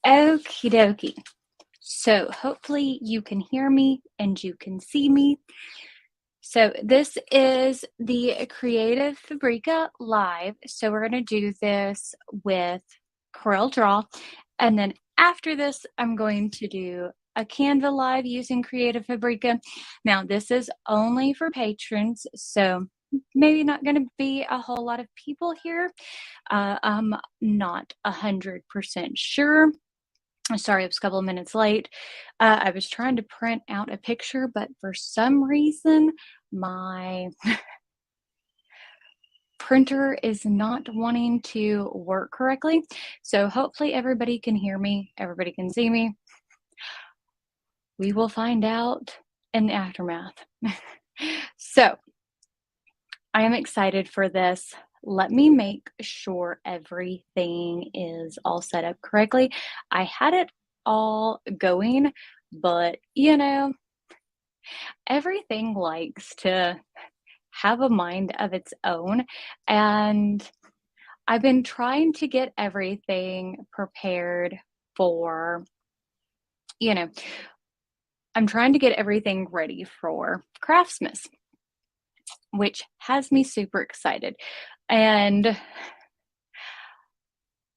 Okie dokie. So hopefully you can hear me and you can see me. So this is the Creative Fabrica Live. So we're going to do this with Corel Draw. And then after this, I'm going to do a Canva Live using Creative Fabrica. Now, this is only for patrons, so maybe not going to be a whole lot of people here. I'm not 100% sure. Sorry, I was a couple of minutes late. I was trying to print out a picture, but for some reason, my printer is not wanting to work correctly. So hopefully everybody can hear me, everybody can see me. We will find out in the aftermath. So I am excited for this. Let me make sure everything is all set up correctly. I had it all going, but you know, everything likes to have a mind of its own. And I've been trying to get everything prepared for, you know, I'm trying to get everything ready for Craftsmas, which has me super excited. And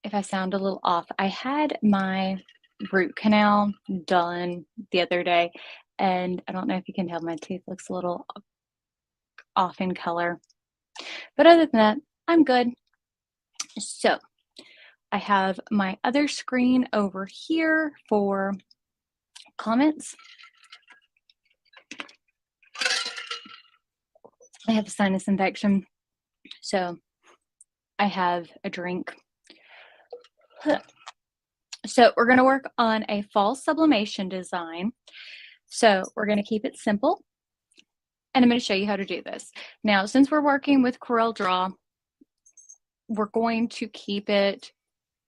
if I sound a little off, I had my root canal done the other day, and I don't know if you can tell, my tooth looks a little off in color. But other than that, I'm good. So I have my other screen over here for comments. I have a sinus infection, so I have a drink. So we're going to work on a fall sublimation design. So we're going to keep it simple, and I'm going to show you how to do this. Now, since we're working with Corel Draw, we're going to keep it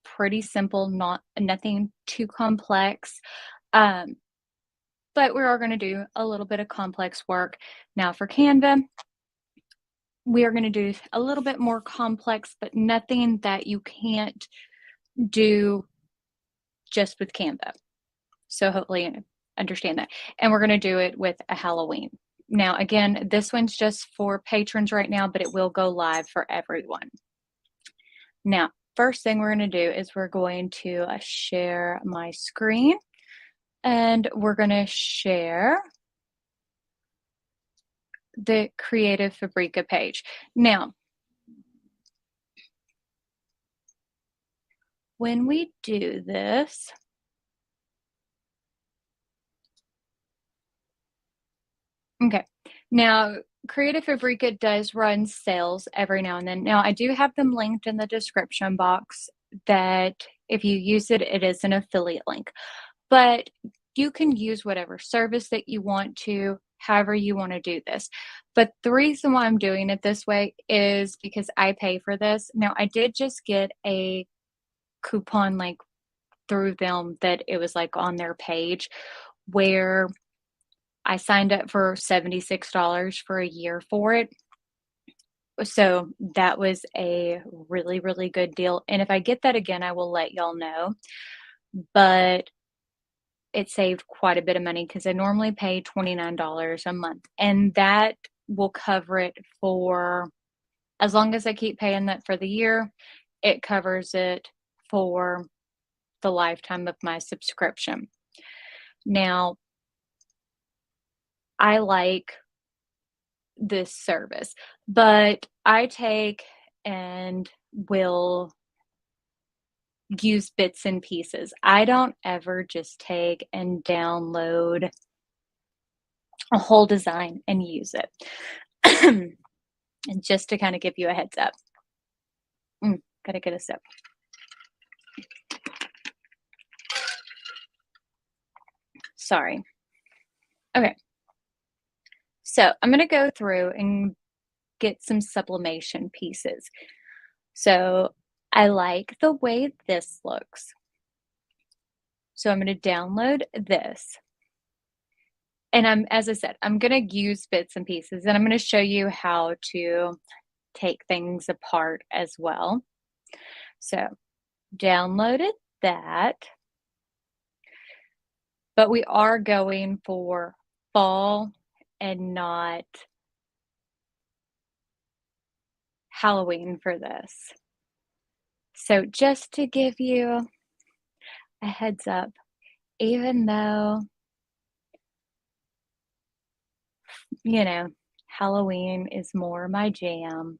pretty simple, nothing too complex. But we are going to do a little bit of complex work. Now for Canva, we are going to do a little bit more complex, but nothing that you can't do just with Canva. So hopefully you understand that. And we're going to do it with a Halloween. Now, again, this one's just for patrons right now, but it will go live for everyone. Now, first thing we're going to do is we're going to share my screen, and we're going to share the Creative Fabrica page. Now, when we do this, okay, now Creative Fabrica does run sales every now and then. Now, I do have them linked in the description box that if you use it, it is an affiliate link. But you can use whatever service that you want to, however you want to do this. But the reason why I'm doing it this way is because I pay for this. Now, I did just get a coupon like through them that it was like on their page where I signed up for $76 for a year for it. So that was a really, really good deal. And if I get that again, I will let y'all know. But it saved quite a bit of money because I normally pay $29 a month. And that will cover it for, as long as I keep paying that for the year, it covers it for the lifetime of my subscription. Now, I like this service, but I take and will use bits and pieces. I don't ever just take and download a whole design and use it. And just to kind of give you a heads up. Gotta get a sip. Sorry. Okay. So I'm going to go through and get some sublimation pieces. So I like the way this looks. So I'm going to download this. And as I said, I'm going to use bits and pieces, and I'm going to show you how to take things apart as well. So downloaded that. but we are going for fall and not Halloween for this. So just to give you a heads up, even though, you know, Halloween is more my jam,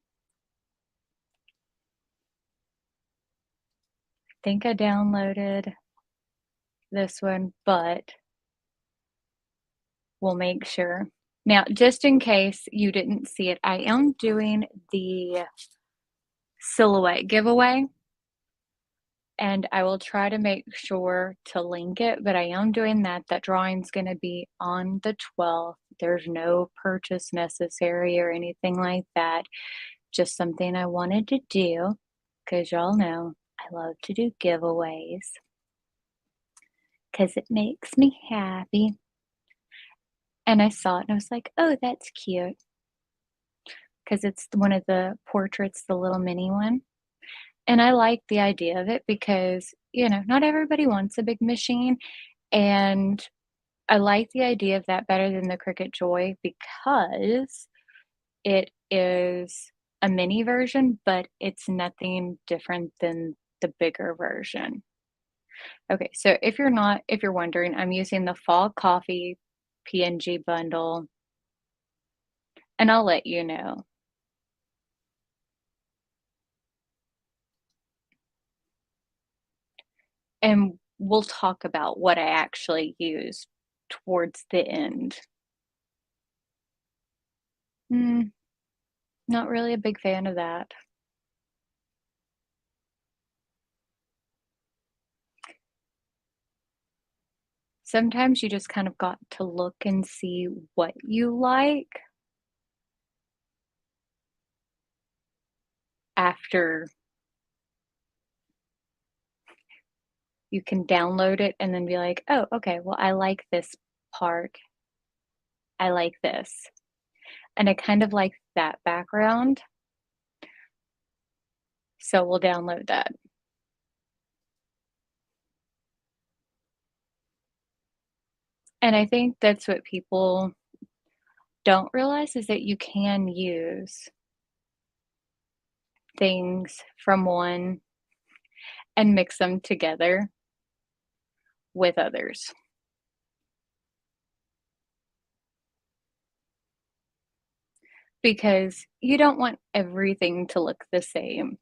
I think I downloaded this one, but we'll make sure. Now, just in case you didn't see it, I am doing the silhouette giveaway, and I will try to make sure to link it, but I am doing that. That drawing's going to be on the 12th. There's no purchase necessary or anything like that. Just something I wanted to do because y'all know I love to do giveaways because it makes me happy. And I saw it and I was like, oh, that's cute because it's one of the portraits, the little mini one. And I like the idea of it because, not everybody wants a big machine. And I like the idea of that better than the Cricut Joy because it is a mini version, but it's nothing different than the bigger version. Okay, so if you're wondering, I'm using the Fall Coffee PNG bundle, and I'll let you know. And we'll talk about what I actually use towards the end. Not really a big fan of that. Sometimes you just kind of got to look and see what you like after you can download it and then be like, oh, okay, well, I like this part. I like this. And I kind of like that background. So we'll download that. And I think that's what people don't realize is that you can use things from one and mix them together with others. Because you don't want everything to look the same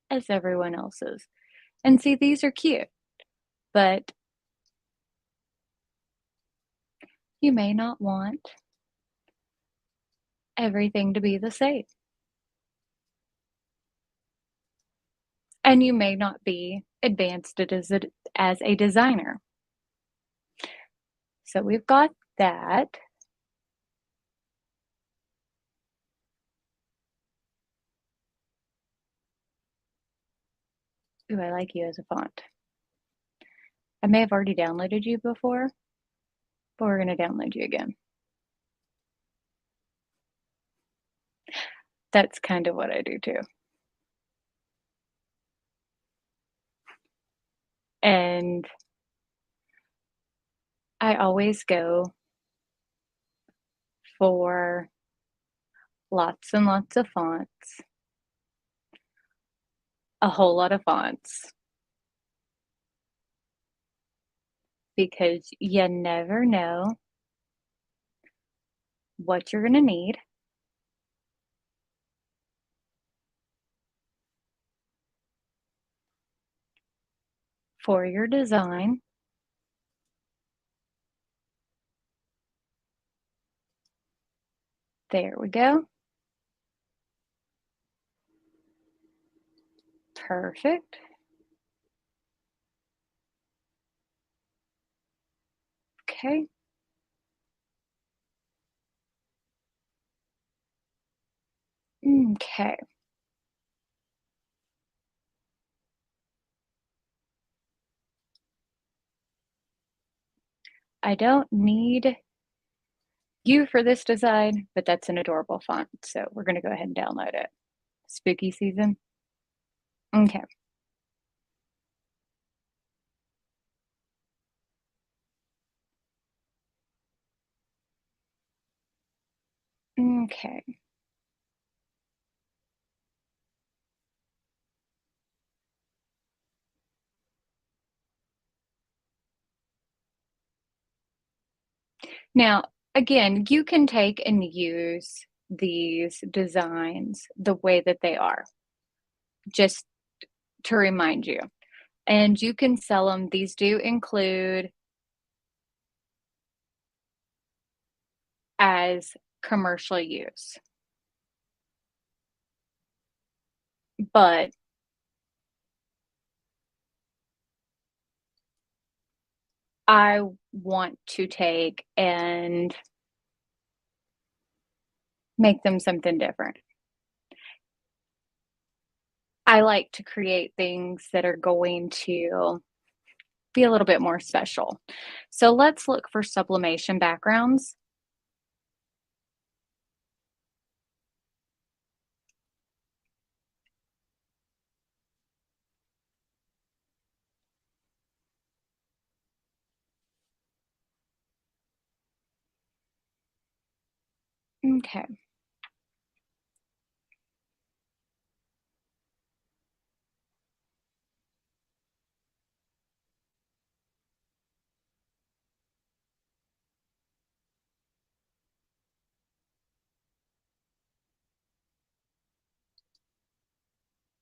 as everyone else's. And see, these are cute, but you may not want everything to be the same. And you may not be advanced as a designer. So we've got that. Ooh, I like you as a font. I may have already downloaded you before, but we're going to download you again. That's kind of what I do too. And I always go for lots and lots of fonts, a whole lot of fonts, because you never know what you're going to need. For your design. There we go. Perfect. Okay. Okay. I don't need you for this design, but that's an adorable font. So we're going to go ahead and download it. Spooky season. Okay. Okay. Now, again, you can take and use these designs the way that they are, just to remind you. And you can sell them. These do include as commercial use, but I want to take and make them something different. I like to create things that are going to be a little bit more special. So let's look for sublimation backgrounds. Okay.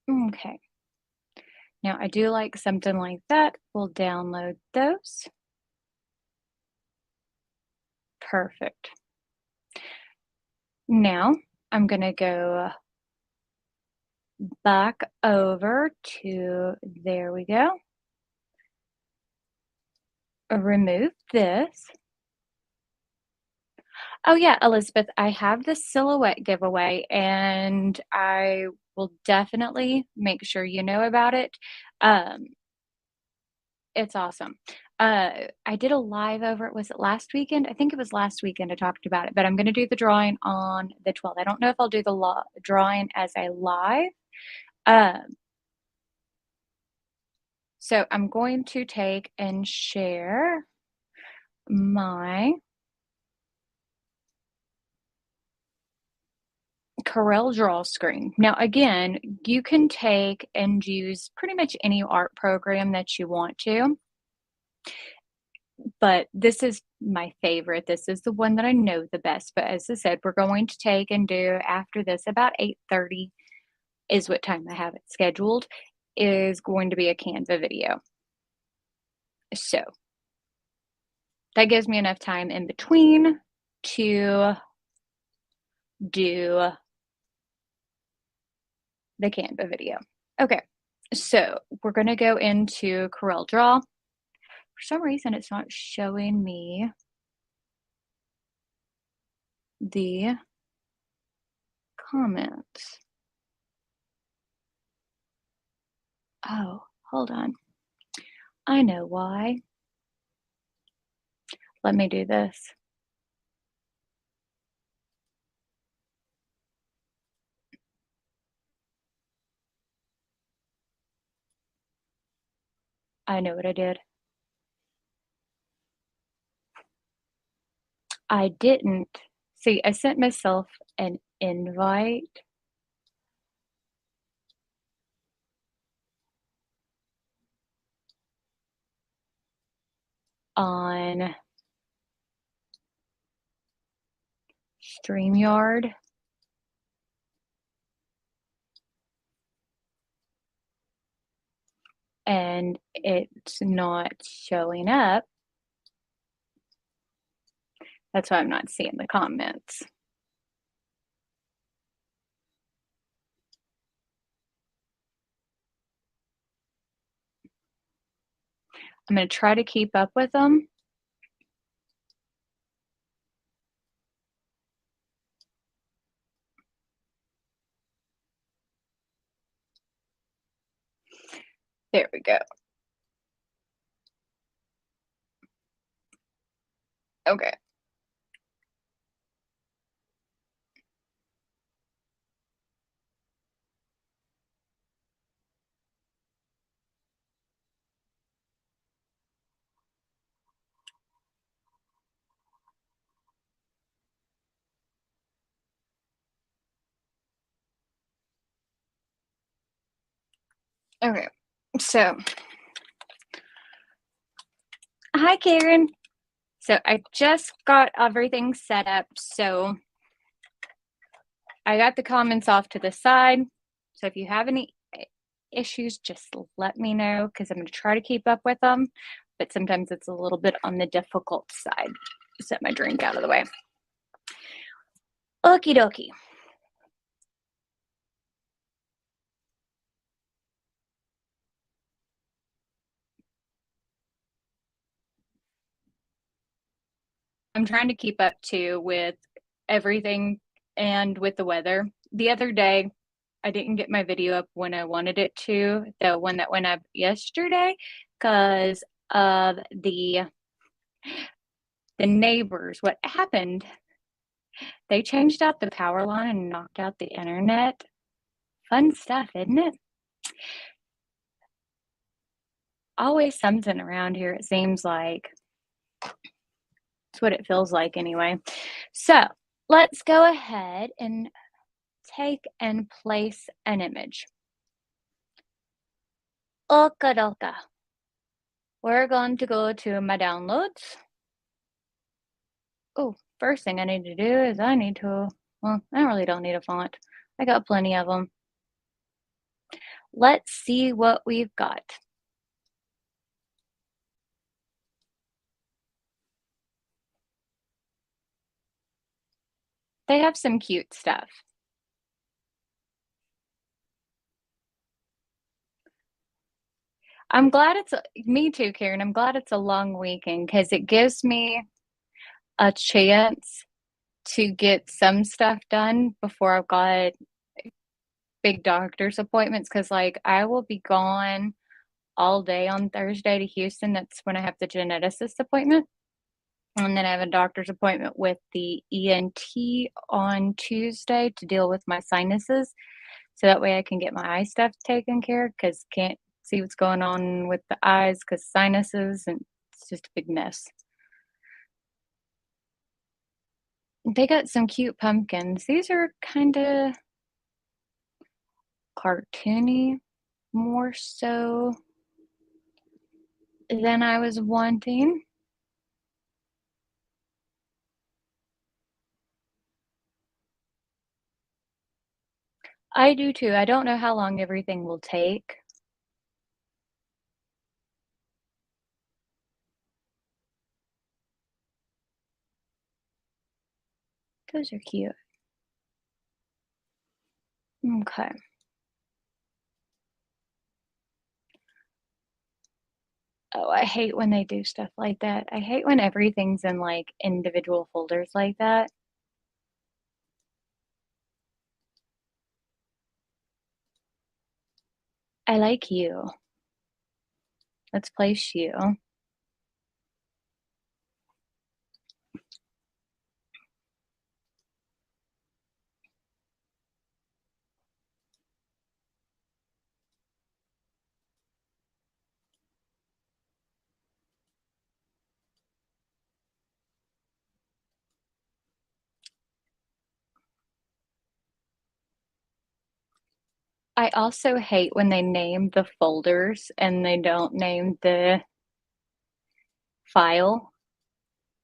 Okay. Now I do like something like that. We'll download those. Perfect. Now I'm going to go back over to, there we go. Remove this. Oh yeah, Elizabeth, I have the silhouette giveaway and I will definitely make sure you know about it. Um, it's awesome. I did a live over it. Was it last weekend? I think it was last weekend I talked about it, but I'm going to do the drawing on the 12th. I don't know if I'll do the drawing as a live. Um, so I'm going to take and share my Corel Draw screen. Now, again, you can take and use pretty much any art program that you want to, but this is my favorite. This is the one that I know the best. But as I said, we're going to take and do after this about 8:30 is what time I have it scheduled, is going to be a Canva video. So that gives me enough time in between to do the Canva video. Okay, so we're going to go into Corel Draw. For some reason, it's not showing me the comments. Oh, hold on. I know why. Let me do this. I know what I did. I didn't. See, I sent myself an invite on StreamYard. And it's not showing up. That's why I'm not seeing the comments. I'm going to try to keep up with them. There we go. Okay. Okay, so hi Karen. So I just got everything set up. So I got the comments off to the side. So if you have any issues, just let me know because I'm going to try to keep up with them. But sometimes it's a little bit on the difficult side. Set my drink out of the way. Okie dokie. I'm trying to keep up too with everything and with the weather. The other day, I didn't get my video up when I wanted it to, the one that went up yesterday, because of the neighbors. What happened? They changed out the power line and knocked out the internet. Fun stuff, isn't it? Always something around here, it seems like. That's what it feels like anyway. So let's go ahead and take and place an image. Okadoka. We're going to go to my downloads. Oh, first thing I need to do is I really don't need a font. I got plenty of them. Let's see what we've got. They have some cute stuff. I'm glad me too, Karen. I'm glad it's a long weekend because it gives me a chance to get some stuff done before I've got big doctor's appointments. Because, like, I will be gone all day on Thursday to Houston. That's when I have the geneticist appointment. And then I have a doctor's appointment with the ENT on Tuesday to deal with my sinuses. So that way I can get my eye stuff taken care of because can't see what's going on with the eyes because sinuses, and it's just a big mess. They got some cute pumpkins. These are kind of cartoony, more so than I was wanting. I do too. I don't know how long everything will take. Those are cute. Okay. Oh, I hate when they do stuff like that. I hate when everything's in like individual folders like that. I like you. Let's place you. I also hate when they name the folders and they don't name the file.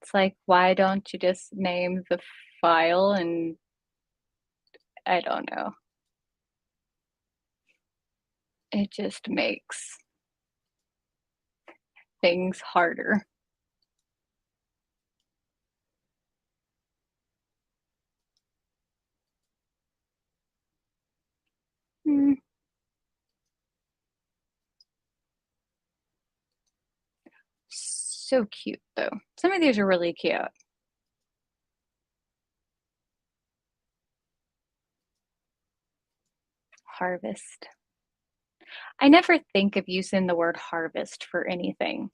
It's like, why don't you just name the file? And I don't know. It just makes things harder. Hmm. So cute though. Some of these are really cute. Harvest. I never think of using the word harvest for anything.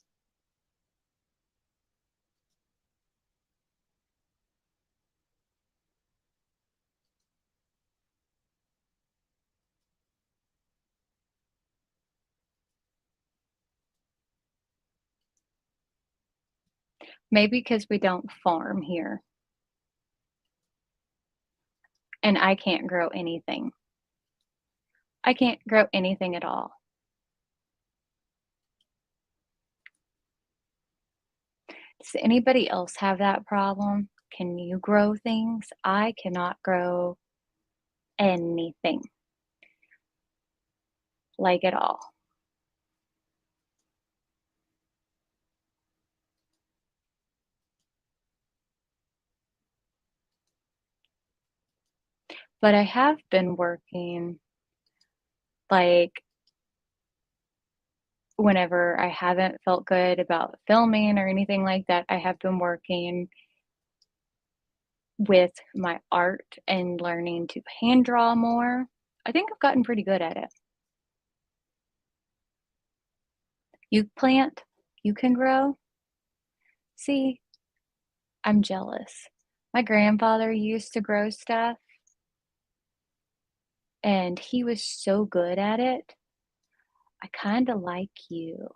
Maybe because we don't farm here and I can't grow anything. I can't grow anything at all. Does anybody else have that problem? Can you grow things? I cannot grow anything, like at all. But I have been working, like, whenever I haven't felt good about filming or anything like that, I have been working with my art and learning to hand draw more. I think I've gotten pretty good at it. You plant, you can grow. See, I'm jealous. My grandfather used to grow stuff, and he was so good at it. I kinda like you.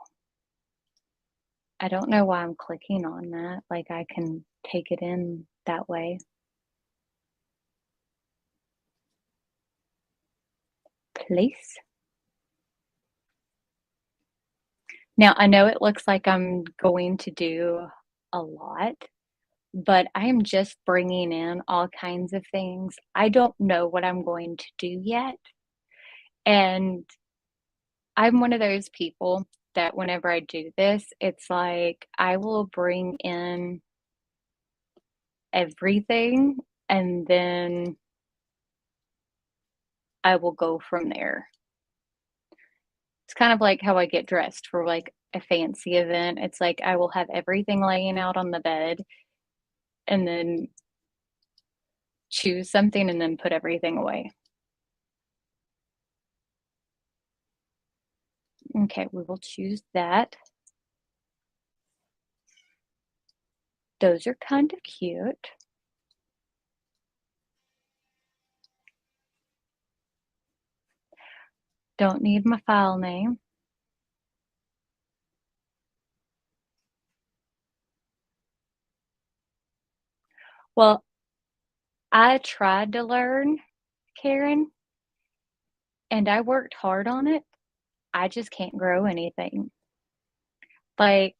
I don't know why I'm clicking on that, like, I can take it in that way. Place. Now, I know it looks like I'm going to do a lot, but I am just bringing in all kinds of things. I don't know what I'm going to do yet, and I'm one of those people that whenever I do this, it's like I will bring in everything, and then I will go from there. It's kind of like how I get dressed for, like, a fancy event. It's like I will have everything laying out on the bed and then choose something and then put everything away. Okay, we will choose that. Those are kind of cute. Don't need my file name. Well, I tried to learn, Karen, and I worked hard on it. I just can't grow anything. Like,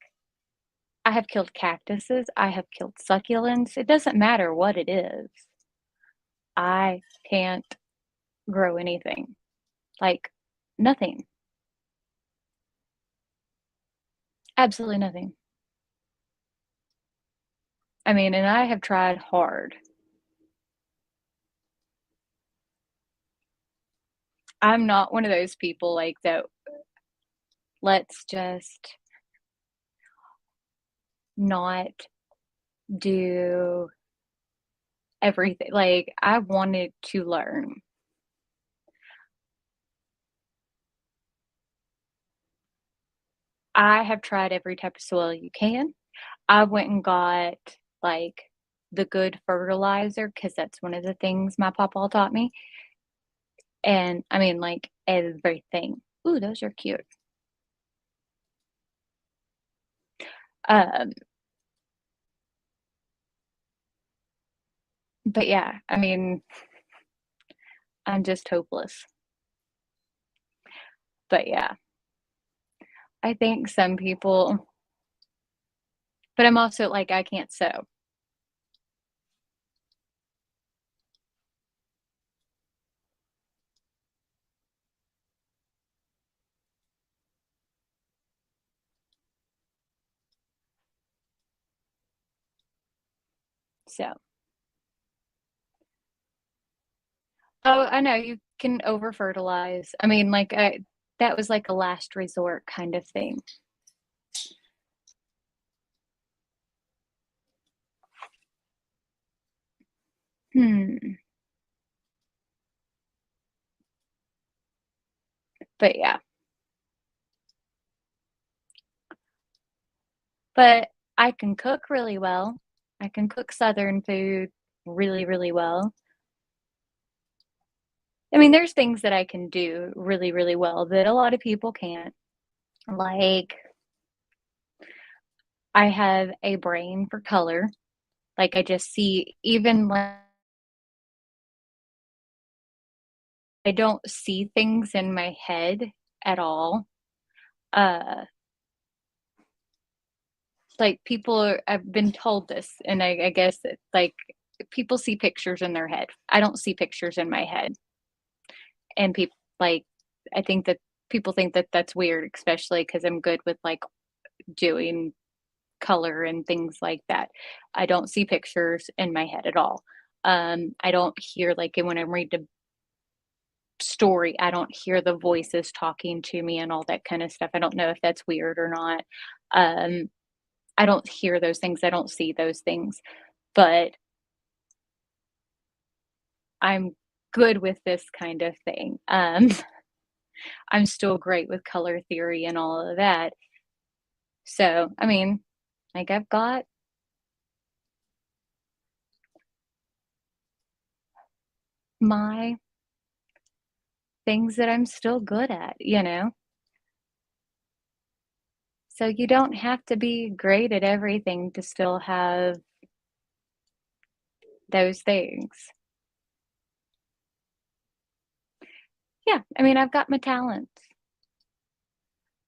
I have killed cactuses, I have killed succulents. It doesn't matter what it is. I can't grow anything. Like, nothing. Absolutely nothing. I mean, and I have tried hard. I'm not one of those people like that, let's just not do everything. Like, I wanted to learn. I have tried every type of soil you can. I went and got, like, the good fertilizer because that's one of the things my papa taught me, and, I mean, like, everything. Ooh, those are cute. Um, but yeah, I mean, I'm just hopeless. But yeah, I think some people but I'm also like, I can't sew. So oh, I know, you can over fertilize. I mean, like, I that was like a last resort kind of thing. Hmm, but yeah. But I can cook really well. I can cook Southern food really, really well. I mean, there's things that I can do really, really well that a lot of people can't. Like, I have a brain for color. Like, I just see even when I don't see things in my head at all. Uh, like, I've been told this, and I guess that, like, people see pictures in their head. I don't see pictures in my head, and people like, I think that people think that that's weird, especially because 'cause I'm good with, like, doing color and things like that. I don't see pictures in my head at all. I don't hear, like, and when I'm reading a story, I don't hear the voices talking to me and all that kinda stuff. I don't know if that's weird or not. Um, I don't hear those things, I don't see those things, but I'm good with this kind of thing. I'm still great with color theory and all of that. So, I mean, like, I've got my things that I'm still good at, you know? So you don't have to be great at everything to still have those things. Yeah, I mean, I've got my talents.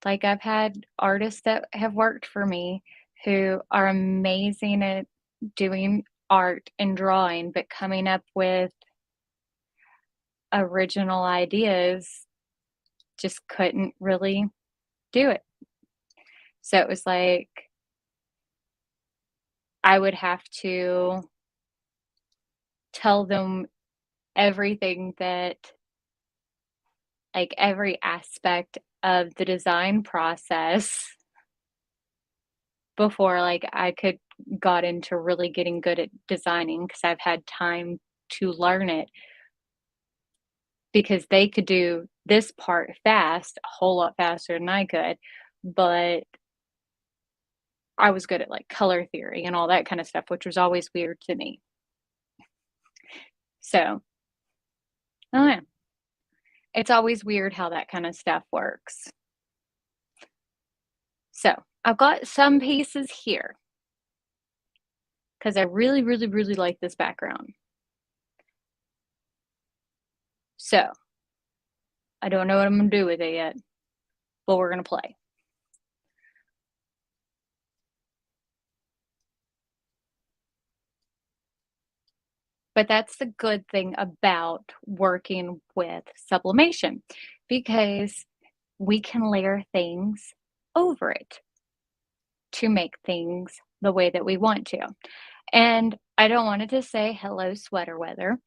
Like, I've had artists that have worked for me who are amazing at doing art and drawing, but coming up with original ideas just couldn't really do it. So it was like I would have to tell them everything that, like, every aspect of the design process before, like, I could got into really getting good at designing because 'cause I've had time to learn it because they could do this part fast, a whole lot faster than I could, but I was good at, like, color theory and all that kinda stuff, which was always weird to me. So, oh, yeah, it's always weird how that kinda stuff works. So, I've got some pieces here because I really, really, really like this background. So, I don't know what I'm gonna do with it yet, but we're gonna play. But that's the good thing about working with sublimation because we can layer things over it to make things the way that we want to. And I don't want it to say hello sweater weather.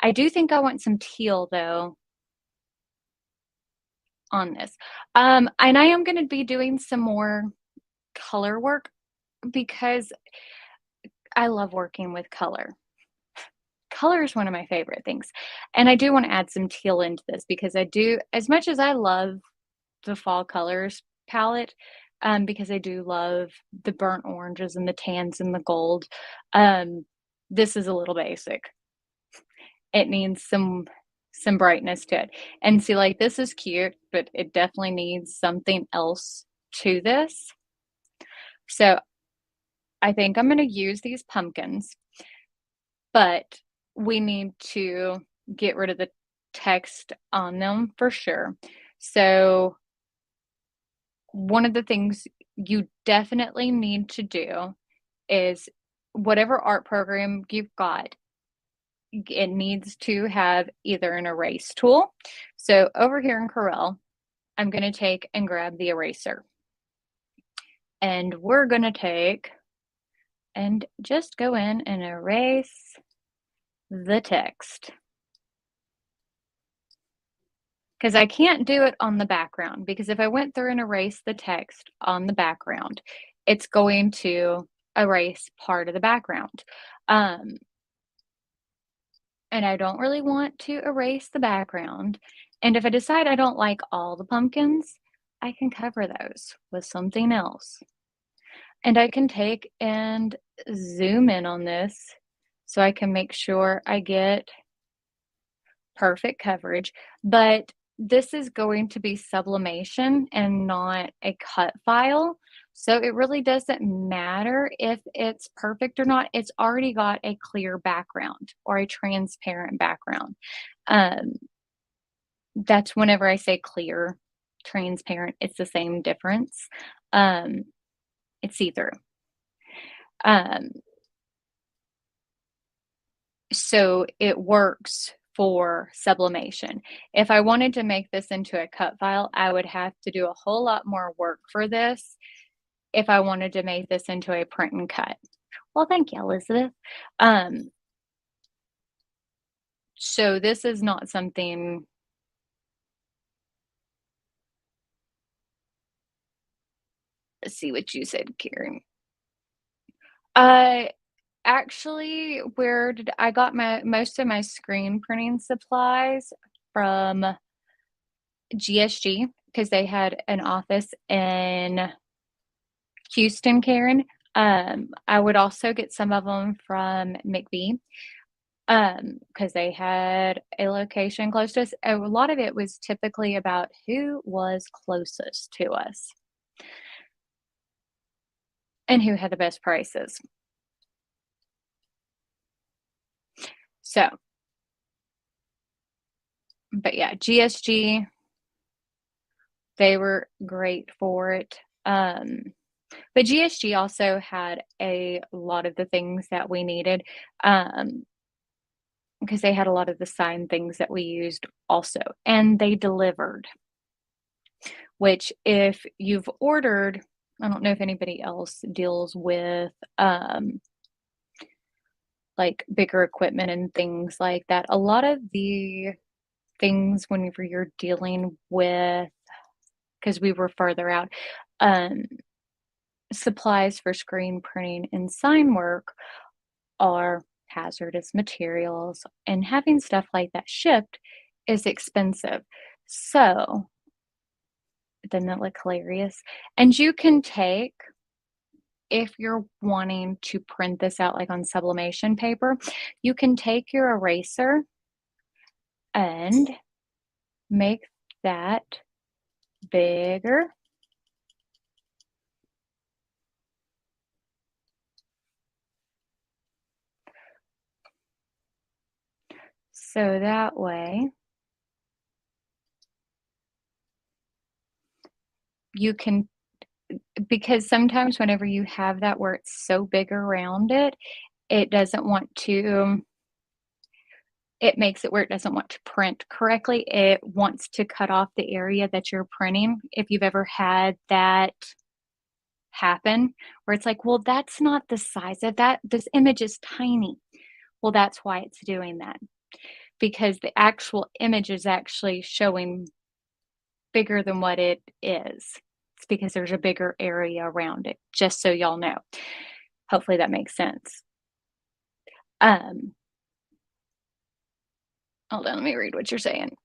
I do think I want some teal though on this. And I am going to be doing some more color work because I love working with color. Color is one of my favorite things. And I do want to add some teal into this because I do, as much as I love the fall colors palette, because I do love the burnt oranges and the tans and the gold. Um, this is a little basic. It needs some brightness to it. And see, like, this is cute, but it definitely needs something else to this. So I think I'm gonna use these pumpkins, but we need to get rid of the text on them for sure. So one of the things you definitely need to do is whatever art program you've got, it needs to have either an erase tool. So over here in Corel, I'm going to take and grab the eraser. And we're going to take and just go in and erase the text. Because I can't do it on the background, because if I went through and erased the text on the background, it's going to erase part of the background. Um, and I don't really want to erase the background. And if I decide I don't like all the pumpkins, I can cover those with something else. And I can take and zoom in on this so I can make sure I get perfect coverage. But this is going to be sublimation and not a cut file. So it really doesn't matter if it's perfect or not. It's already got a clear background or a transparent background. Um, that's whenever I say clear, transparent, it's the same difference. Um, it's see through. Um, so it works for sublimation. If I wanted to make this into a cut file, I would have to do a whole lot more work for this if I wanted to make this into a print and cut. Well, thank you, Elizabeth. Um, so this is not something. Let's see what you said, Karen. Uh, actually, where did I got my most of my screen printing supplies from GSG because they had an office in Houston, Karen. I would also get some of them from McBee because they had a location close to us. A lot of it was typically about who was closest to us and who had the best prices. So, but yeah, GSG, they were great for it. But GSG also had a lot of the things that we needed because they had a lot of the sign things that we used also, and they delivered. Which, if you've ordered, I don't know if anybody else deals with like bigger equipment and things like that. A lot of the things whenever you're dealing with, because we were further out, um, supplies for screen printing and sign work are hazardous materials, and having stuff like that shipped is expensive. So, doesn't that look hilarious? And you can take, if you're wanting to print this out like on sublimation paper, you can take your eraser and make that bigger. So that way you can, because sometimes whenever you have that where it's so big around it, it doesn't want to, it makes it where it doesn't want to print correctly. It wants to cut off the area that you're printing. If you've ever had that happen, where it's like, well, that's not the size of that. This image is tiny. Well, that's why it's doing that because the actual image is actually showing bigger than what it is. It's because there's a bigger area around it, just so y'all know. Hopefully that makes sense. Um, hold on, let me read what you're saying.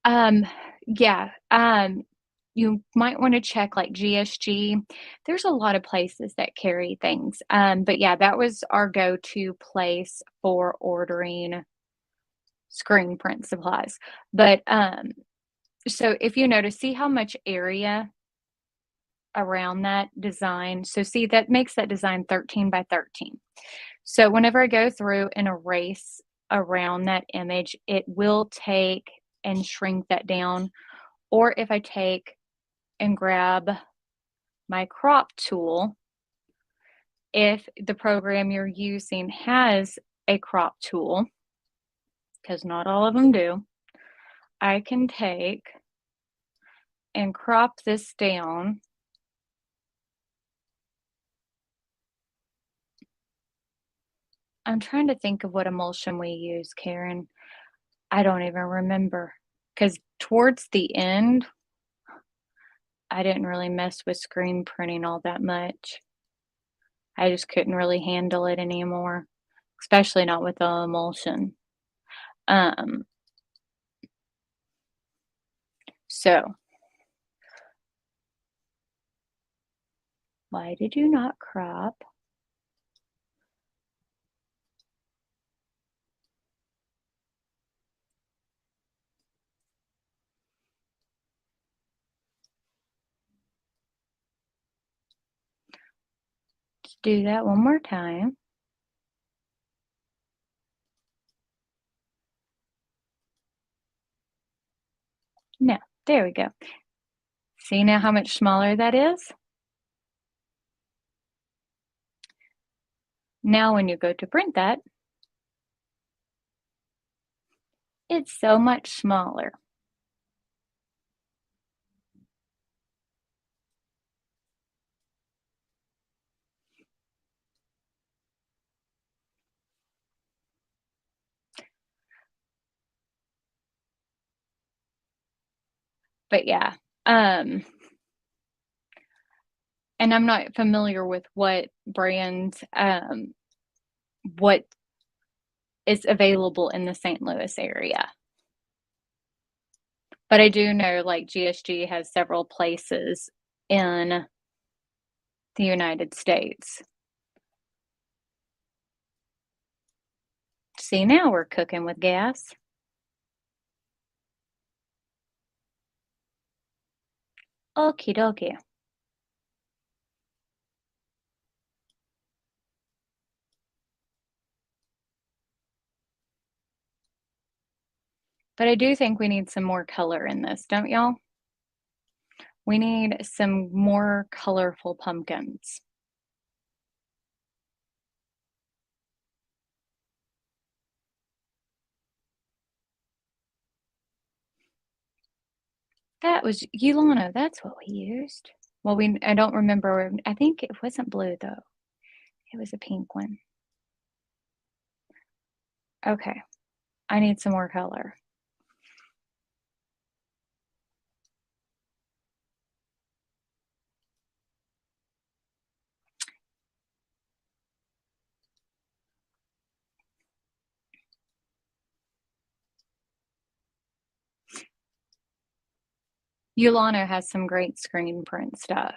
Um, yeah, you might want to check like GSG. There's a lot of places that carry things. But yeah, that was our go-to place for ordering screen print supplies. But so if you notice, see how much area around that design. So see, that makes that design 13 by 13. So whenever I go through and erase around that image, it will take and shrink that down. Or if I take and grab my crop tool, if the program you're using has a crop tool, because not all of them do, I can take and crop this down. I'm trying to think of what emulsion we use, Karen. I don't even remember because towards the end, I didn't really mess with screen printing all that much. I just couldn't really handle it anymore, especially not with the emulsion. Um, so why did you not crop? Let's do that one more time. No, there we go. See now how much smaller that is? Now when you go to print that, it's so much smaller. But yeah, um, and I'm not familiar with what brand, what is available in the St. Louis area. But I do know, like, GSG has several places in the United States. See, now we're cooking with gas. Okie dokie. But I do think we need some more color in this, don't y'all? We need some more colorful pumpkins. That was Ulana, that's what we used. Well, I don't remember. I think it wasn't blue though. It was a pink one. Okay. I need some more color. Ulana has some great screen print stuff.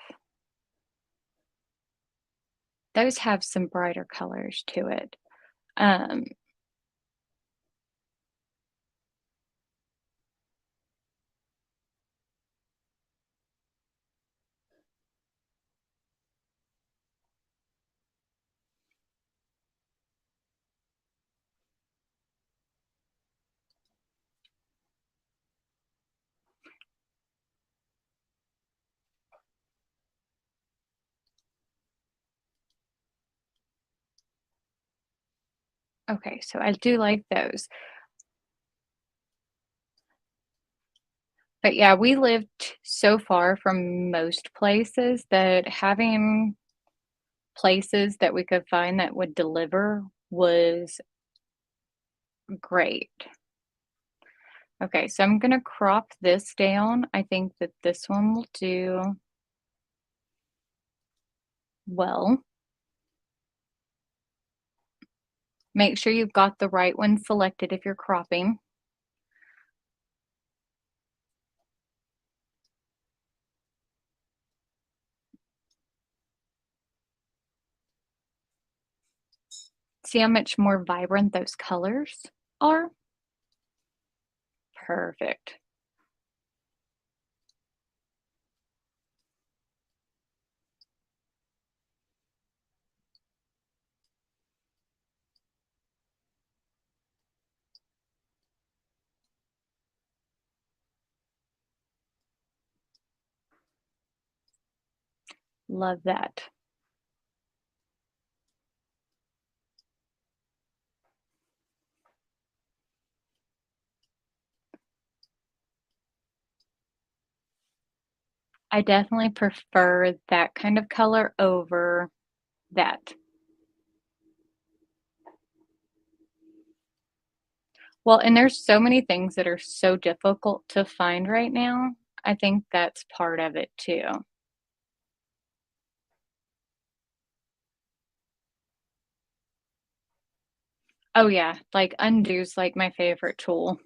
Those have some brighter colors to it. Um, okay, so I do like those. But yeah, we lived so far from most places that having places that we could find that would deliver was great. Okay, so I'm gonna crop this down. I think that this one will do well. Make sure you've got the right one selected if you're cropping. See how much more vibrant those colors are? Perfect. Love that. I definitely prefer that kind of color over that. Well, and there's so many things that are so difficult to find right now. I think that's part of it too. Oh yeah, like undo's like my favorite tool.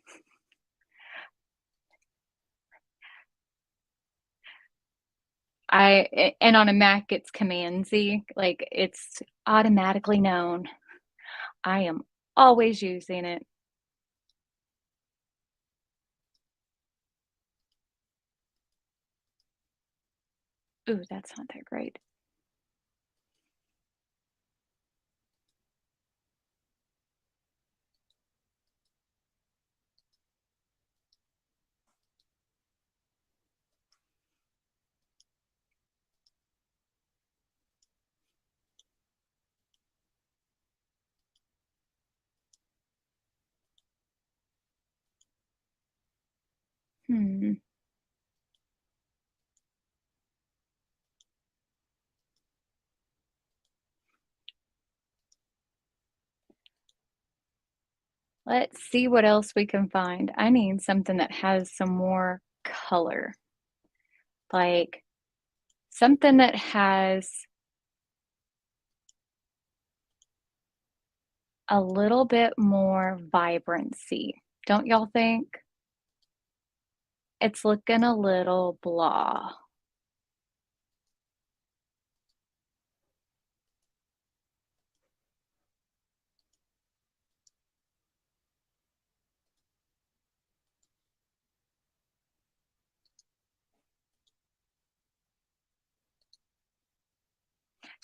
And on a Mac it's Command Z, like it's automatically known. I am always using it. Ooh, that's not that great. Hmm. Let's see what else we can find. I need something that has some more color, like something that has a little bit more vibrancy. Don't y'all think? It's looking a little blah.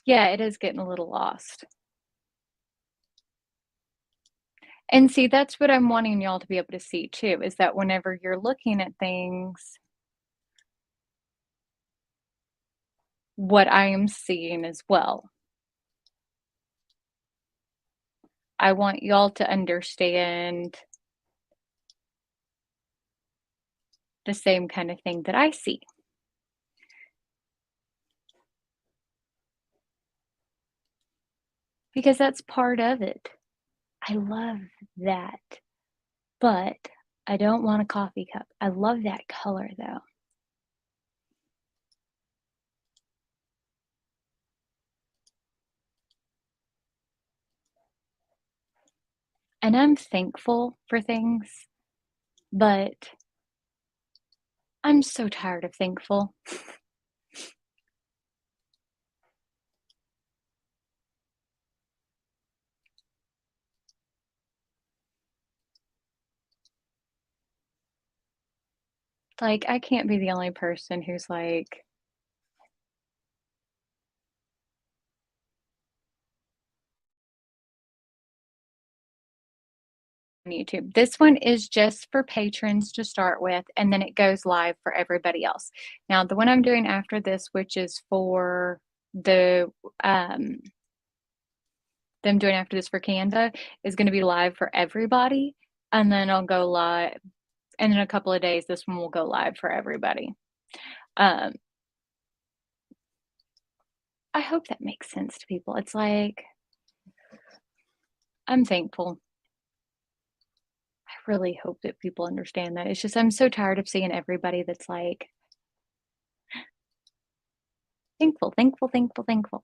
Yeah, it is getting a little lost. And see, that's what I'm wanting y'all to be able to see too, is that whenever you're looking at things, what I am seeing as well. I want y'all to understand the same kind of thing that I see. Because that's part of it. I love that, but I don't want a coffee cup. I love that color though. And I'm thankful for things, but I'm so tired of thankful. Like, I can't be the only person who's like, on YouTube. This one is just for patrons to start with, and then it goes live for everybody else. Now, the one I'm doing after this, which is for the them doing after this for Canva, is going to be live for everybody, and then I'll go live. And in a couple of days, this one will go live for everybody. Um, I hope that makes sense to people. It's like I'm thankful. I really hope that people understand that. It's just I'm so tired of seeing everybody that's like thankful, thankful, thankful, thankful.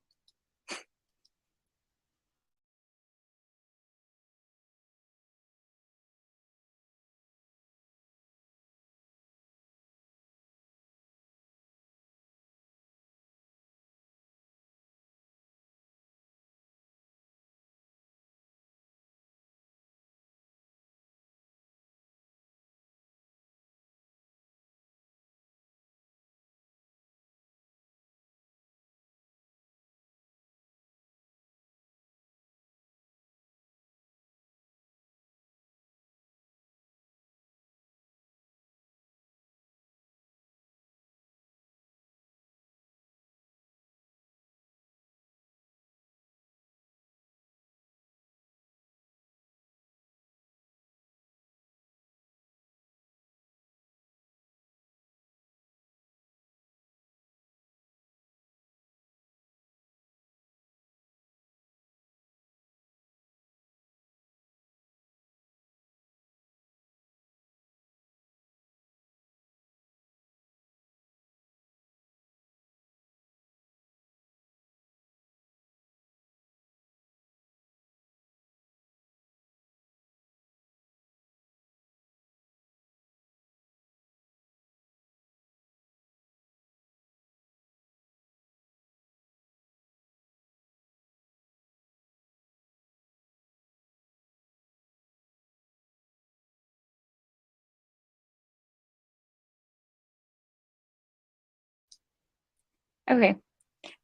Okay,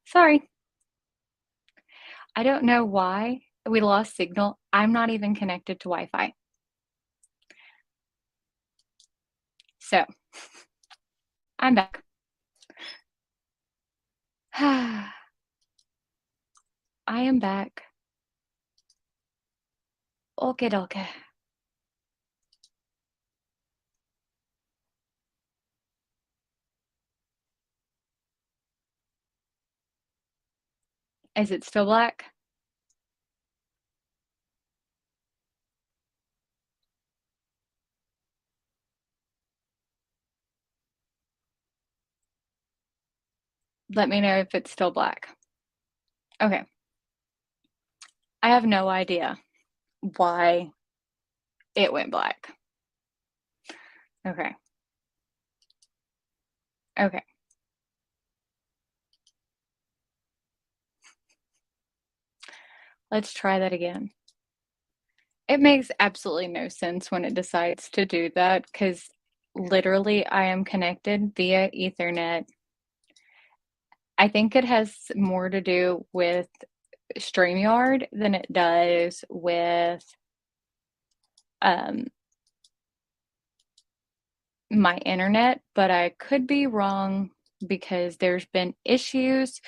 sorry. I don't know why we lost signal. I'm not even connected to Wi-Fi. So I'm back. I am back. Okay, okay. Is it still black? Let me know if it's still black. Okay. I have no idea why it went black. Okay. Okay. Let's try that again. It makes absolutely no sense when it decides to do that because literally I am connected via Ethernet. I think it has more to do with StreamYard than it does with um, my internet, but I could be wrong because there's been issues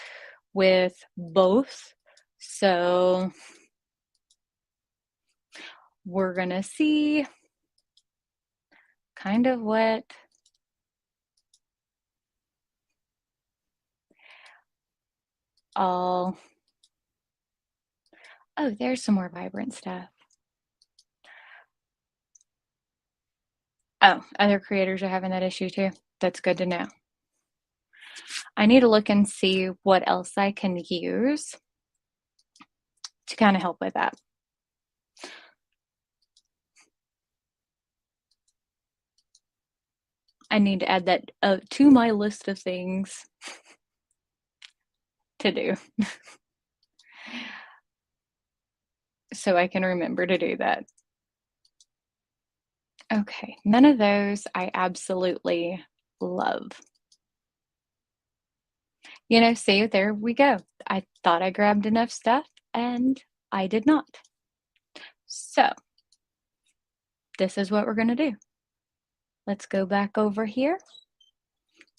with both. So we're gonna see kind of what all. Oh, there's some more vibrant stuff. Oh, other creators are having that issue too. That's good to know. I need to look and see what else I can use to kind of help with that. I need to add that to my list of things to do so I can remember to do that. Okay, none of those I absolutely love. You know, see, there we go. I thought I grabbed enough stuff and I did not. So this is what we're going to do. Let's go back over here,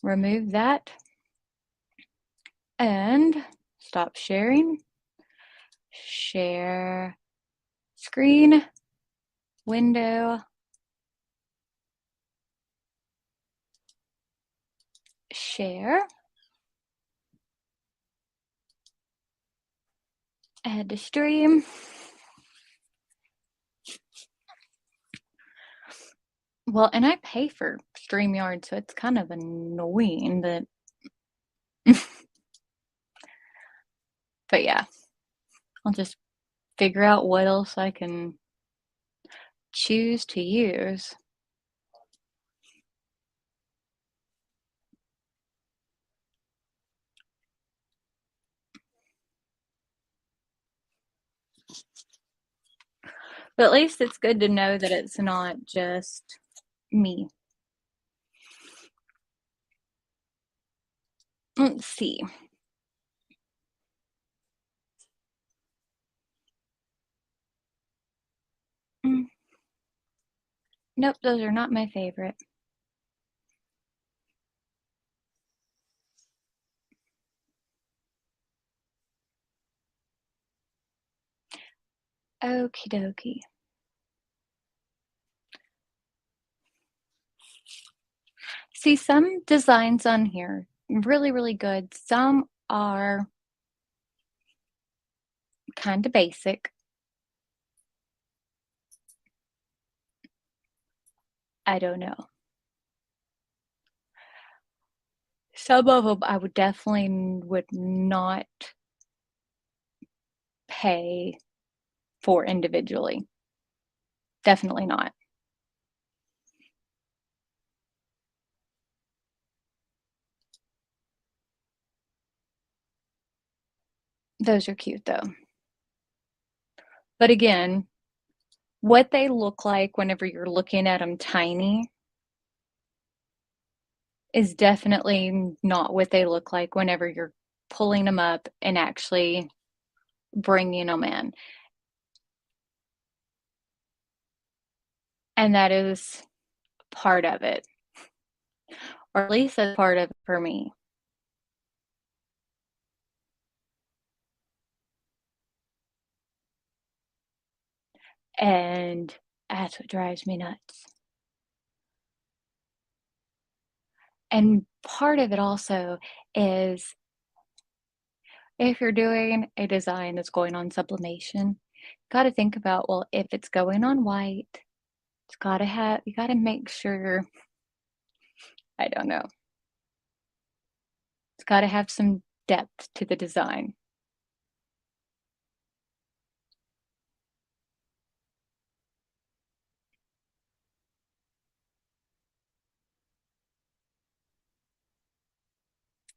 remove that, and stop sharing. Share screen, window, share, add to stream. Well, and I pay for StreamYard, so it's kind of annoying that. But yeah, I'll just figure out what else I can choose to use. But at least it's good to know that it's not just me. Let's see. Nope, those are not my favorite. Okie dokie. See, some designs on here, really, really good. Some are kind of basic. I don't know. Some of them I would definitely would not pay for individually. Definitely not. Those are cute though. But again, what they look like whenever you're looking at them tiny is definitely not what they look like whenever you're pulling them up and actually bringing them in. And that is part of it, or at least that's part of it for me. And that's what drives me nuts. And part of it also is If you're doing a design that's going on sublimation, gotta think about, well, if it's going on white, it's gotta have you gotta make sure, I don't know, it's gotta have some depth to the design.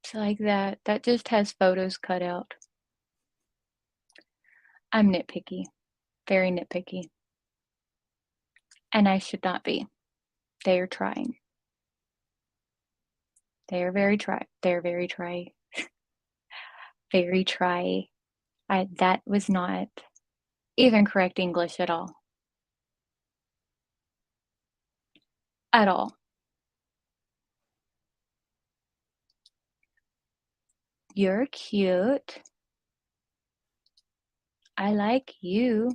So like that just has photos cut out. I'm nitpicky, very nitpicky, and I should not be. They are trying. They're very try. That was not even correct English at all. At all. You're cute. I like you.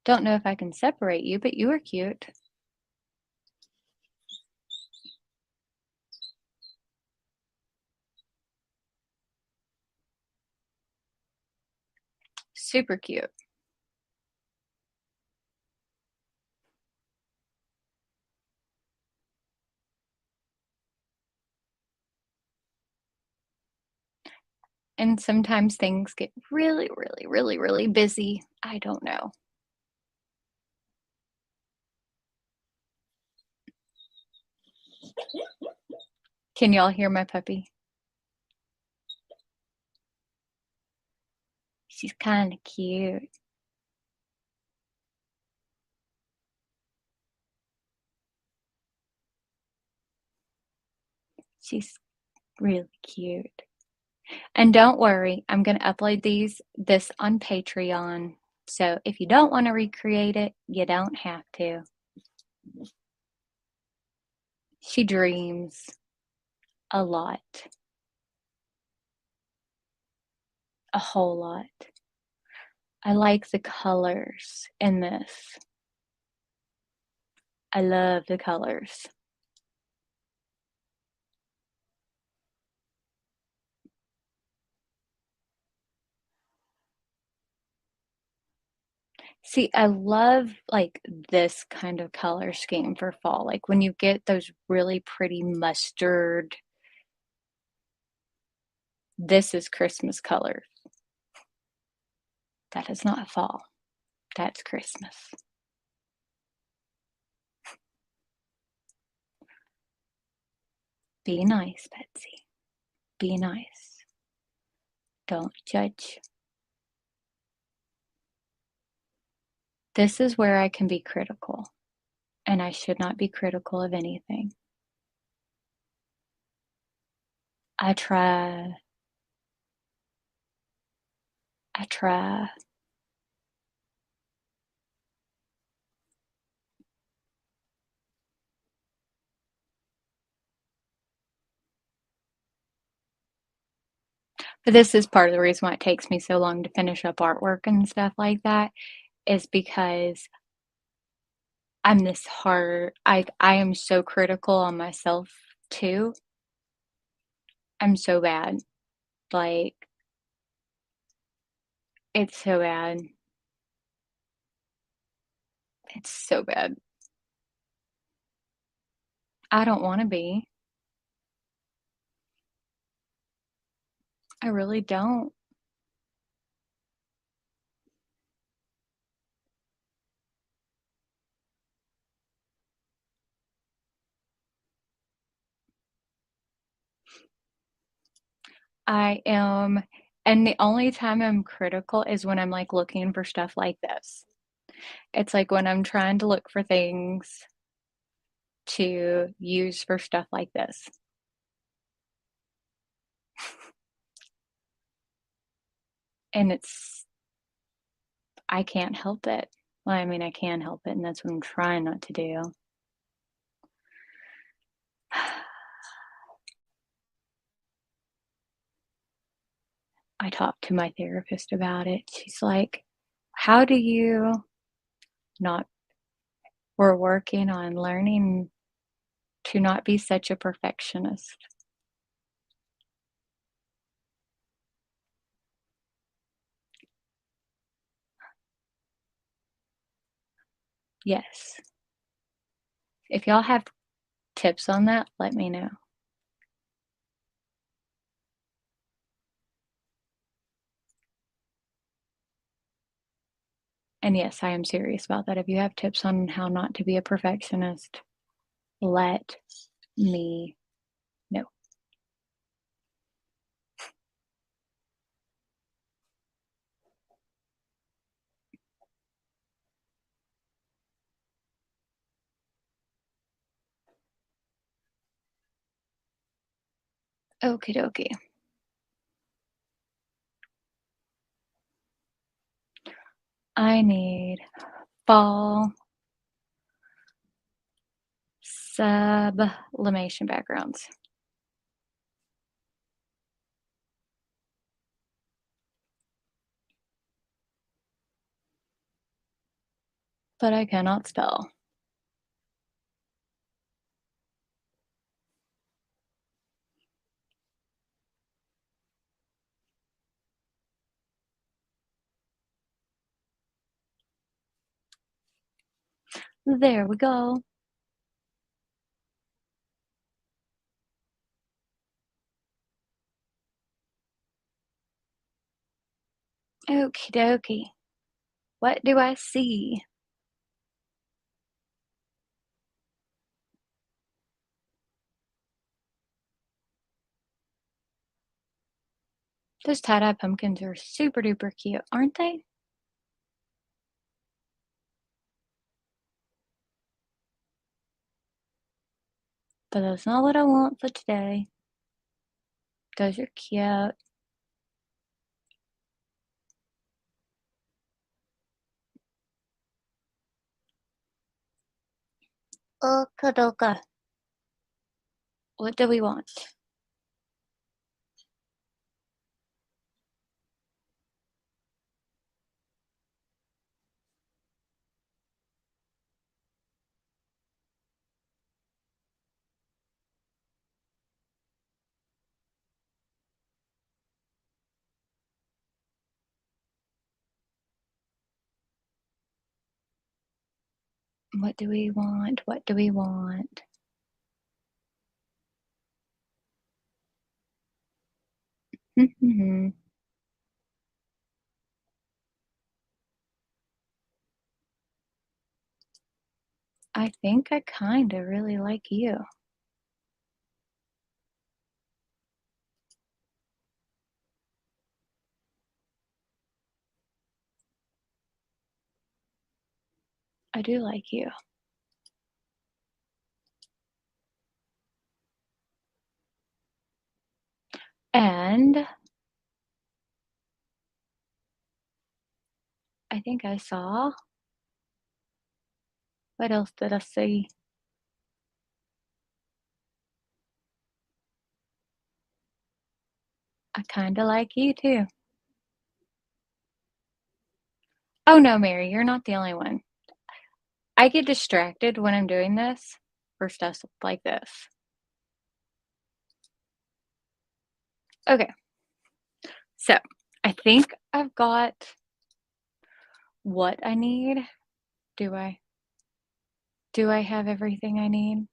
Don't know if I can separate you, but you are cute. Super cute. And sometimes things get really, really, really, really busy. I don't know. Can y'all hear my puppy? She's kind of cute. She's really cute. And don't worry, I'm going to upload this on Patreon. So if you don't want to recreate it, you don't have to. She dreams a lot. A whole lot. I like the colors in this. I love the colors. See, I love like this kind of color scheme for fall. Like when you get those really pretty mustard, this is Christmas color. That is not fall. That's Christmas. Be nice, Betsy. Be nice. Don't judge. This is where I can be critical, and I should not be critical of anything. I try. I try. But this is part of the reason why it takes me so long to finish up artwork and stuff like that, is because I'm this hard. I am so critical on myself too. I'm so bad. Like, it's so bad. It's so bad. I don't want to be. I really don't. I am, and the only time I'm critical is when I'm like looking for stuff like this. It's like when I'm trying to look for things to use for stuff like this. And I can't help it. Well, I mean, I can help it, and that's what I'm trying not to do. I talked to my therapist about it. She's like, how do you not, we're working on learning to not be such a perfectionist. Yes. If y'all have tips on that, let me know. And yes, I am serious about that. If you have tips on how not to be a perfectionist, let me know. Okie dokie. I need fall sublimation backgrounds. But I cannot spell. There we go. Okie dokie. What do I see? Those tie-dye pumpkins are super duper cute, aren't they? But that's not what I want for today. Those are cute. Okadoka. What do we want? What do we want? What do we want? I think I kind of really like you. I do like you. And I think I saw, what else did I see? I kind of like you too. Oh no, Mary, you're not the only one. I get distracted when I'm doing this for stuff like this. Okay, so I think I've got what I need. Do I? Do I have everything I need?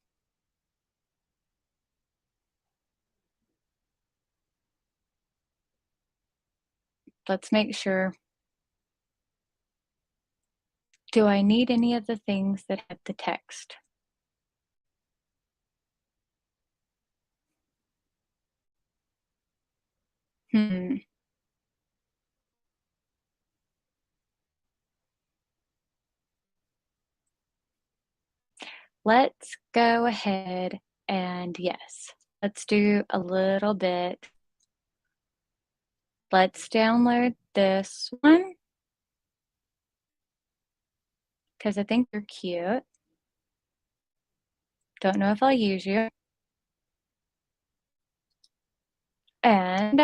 Let's make sure. Do I need any of the things that have the text? Hmm. Let's go ahead and yes, let's do a little bit. Let's download this one because I think they're cute. Don't know if I'll use you. And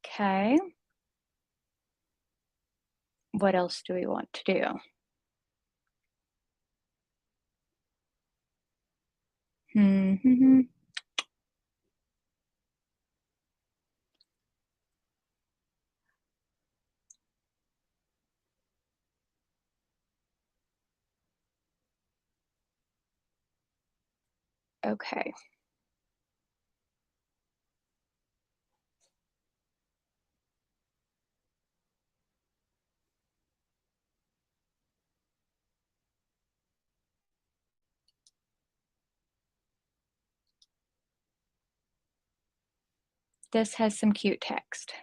okay, what else do we want to do? Okay. This has some cute text.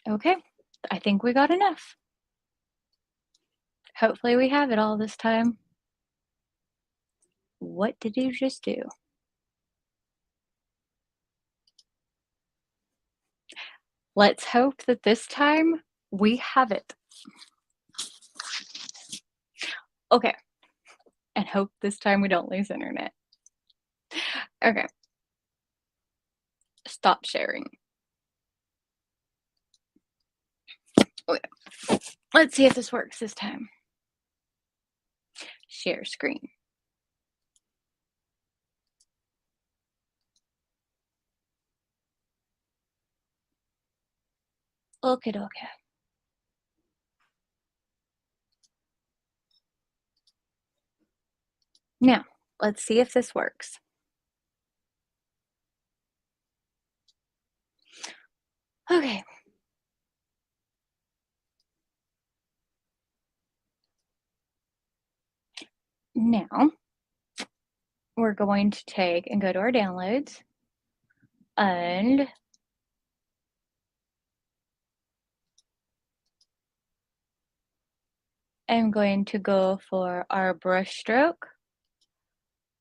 Okay, I think we got enough. Hopefully we have it all this time. What did you just do? Let's hope that this time we have it. Okay, and hope this time we don't lose internet. Okay, stop sharing. Okay, let's see if this works this time. Share screen. Okay, okay. Now, let's see if this works. Okay. Now, we're going to take and go to our downloads, and I'm going to go for our brush stroke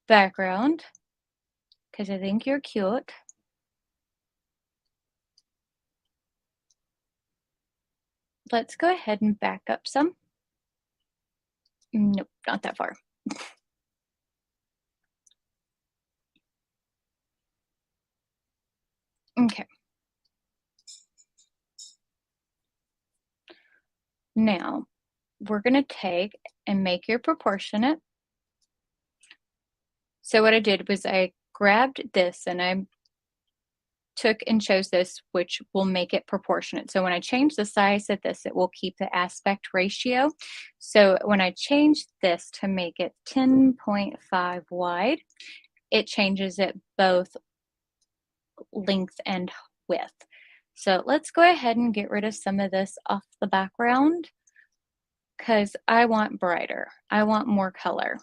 background because I think you're cute. Let's go ahead and back up some. Nope, not that far. Okay. Now, we're going to take and make your proportionate. So what I did was I grabbed this and I took and chose this, which will make it proportionate. So when I change the size of this, it will keep the aspect ratio. So when I change this to make it 10.5 wide, it changes it both length and width. So let's go ahead and get rid of some of this off the background because I want brighter. I want more color.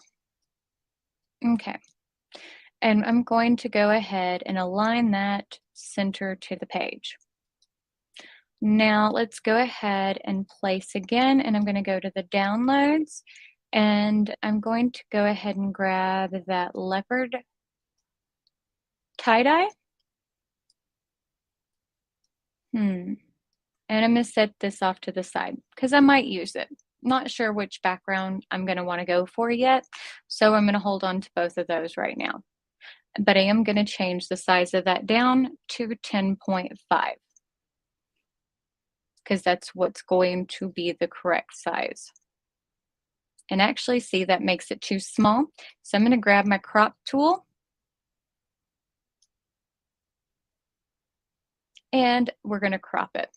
Okay. And I'm going to go ahead and align that center to the page. Now let's go ahead and place again, and I'm going to go to the downloads, and I'm going to go ahead and grab that Leopard Tie-Dye. And I'm going to set this off to the side because I might use it. Not sure which background I'm going to want to go for yet, so I'm going to hold on to both of those right now. But I am going to change the size of that down to 10.5 because that's what's going to be the correct size. And actually, see, that makes it too small. So I'm going to grab my crop tool and we're going to crop it.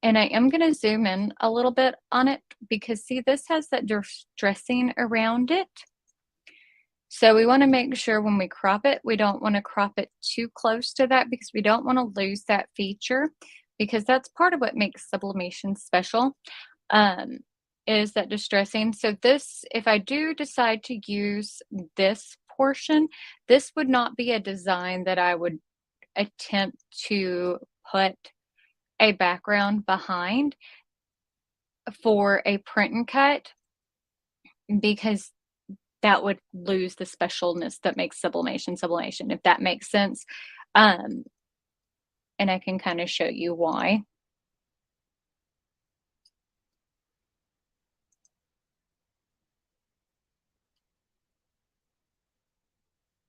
And I am going to zoom in a little bit on it because see, this has that distressing around it. So we want to make sure when we crop it, we don't want to crop it too close to that because we don't want to lose that feature, because that's part of what makes sublimation special, is that distressing. So this, if I do decide to use this portion, this would not be a design that I would attempt to put a background behind for a print and cut, because that would lose the specialness that makes sublimation, if that makes sense. And I can kind of show you why.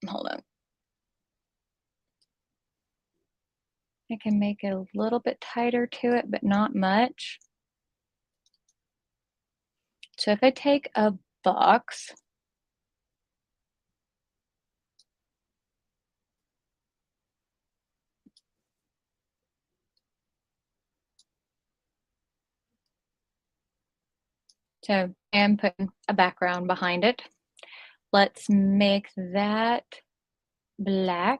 Hold on. I can make it a little bit tighter to it, but not much. So if I take a box So, and putting a background behind it. Let's make that black,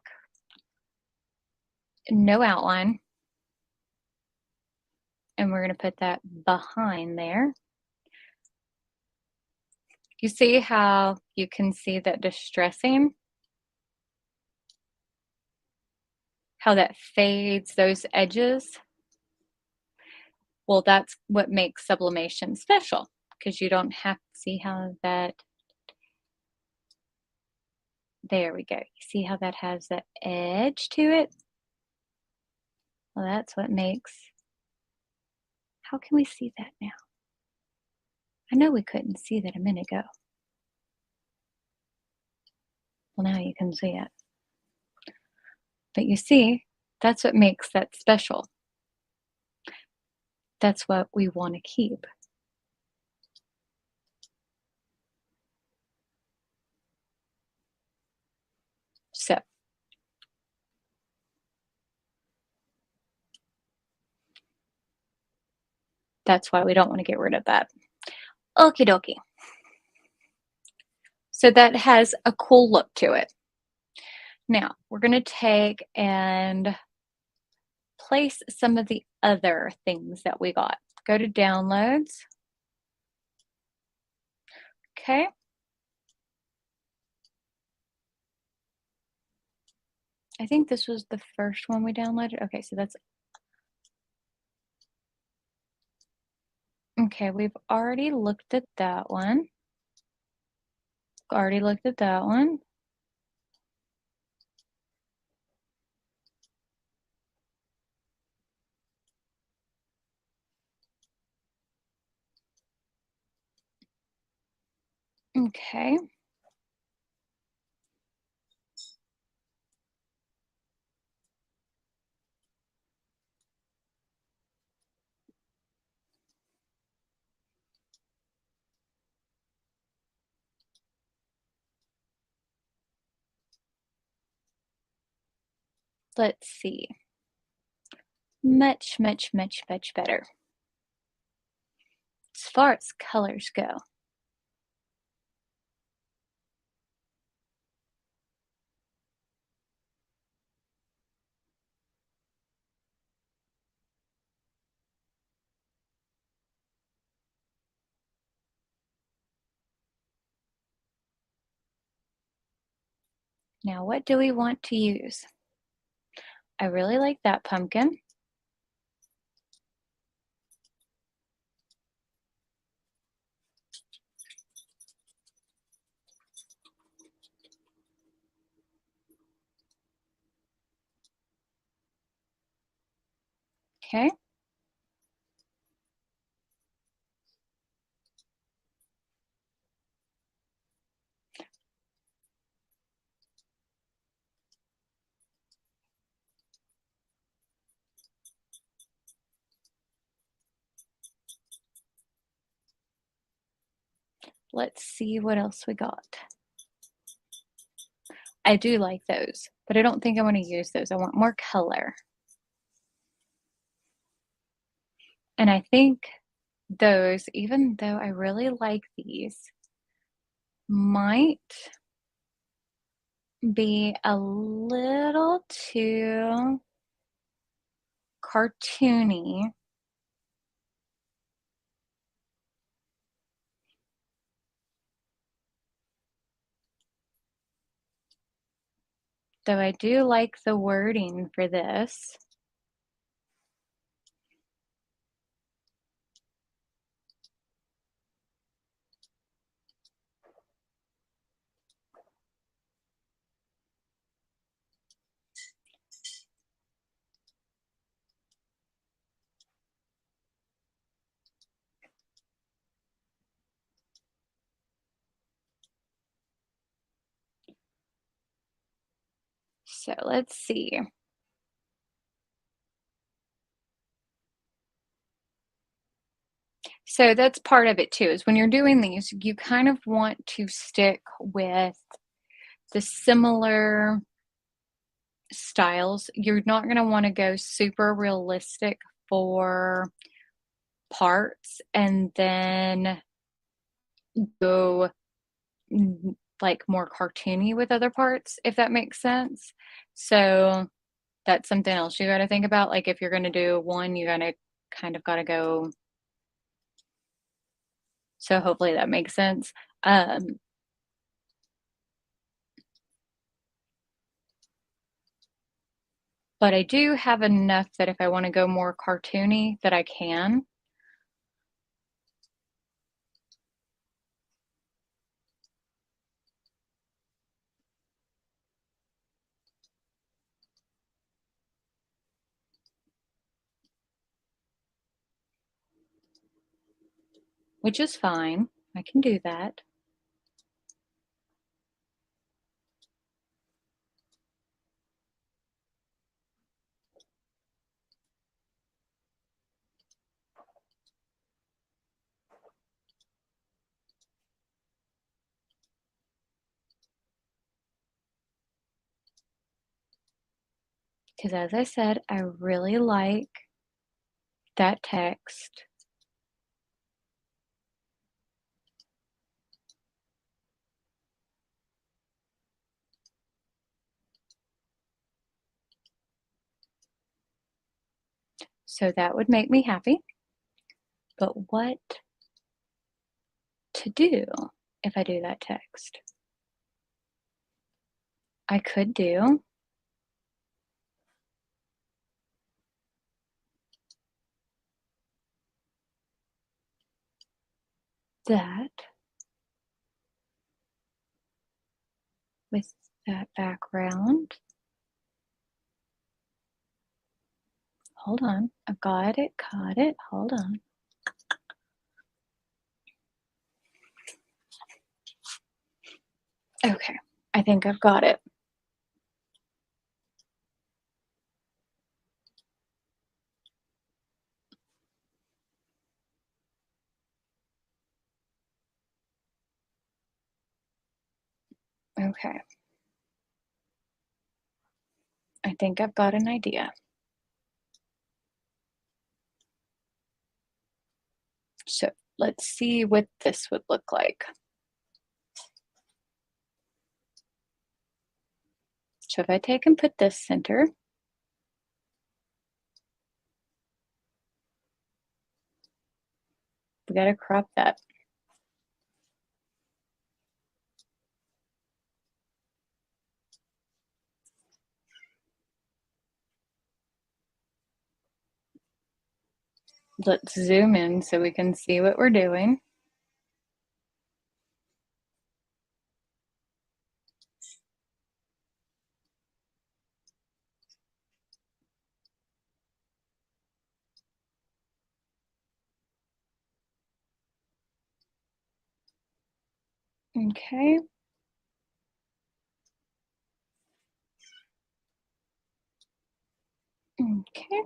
no outline. And we're going to put that behind there. You see how you can see that distressing? How that fades those edges? Well, that's what makes sublimation special, because you don't have to see how that, there we go. You see how that has that edge to it? Well, that's what makes, how can we see that now? I know we couldn't see that a minute ago. Well, now you can see it. But you see, that's what makes that special. That's what we want to keep. So, that's why we don't want to get rid of that. Okie dokie. So that has a cool look to it. Now, we're going to take and place some of the other things that we got. Go to downloads. Okay. I think this was the first one we downloaded. Okay, so that's, okay, we've already looked at that one. Already looked at that one. Okay. Let's see. Much, much, much, much better. As far as colors go. Now, what do we want to use? I really like that pumpkin. Okay. Let's see what else we got. I do like those, but I don't think I want to use those. I want more color. And I think those, even though I really like these, might be a little too cartoony. Though I do like the wording for this. So let's see. So that's part of it too, is when you're doing these, you kind of want to stick with the similar styles. You're not going to want to go super realistic for parts and then go like more cartoony with other parts, if that makes sense. So that's something else you got to think about. Like if you're going to do one, you got to go. So hopefully that makes sense. Um, but I do have enough that if I want to go more cartoony that I can. Which is fine. I can do that. Because as I said, I really like that text. So that would make me happy. But what to do if I do that text? I could do that with that background. Hold on. I've got it. Hold on. Okay. I think I've got it. Okay. I think I've got an idea. So let's see what this would look like. So if I take and put this center, we got to crop that. Let's zoom in so we can see what we're doing. Okay. Okay.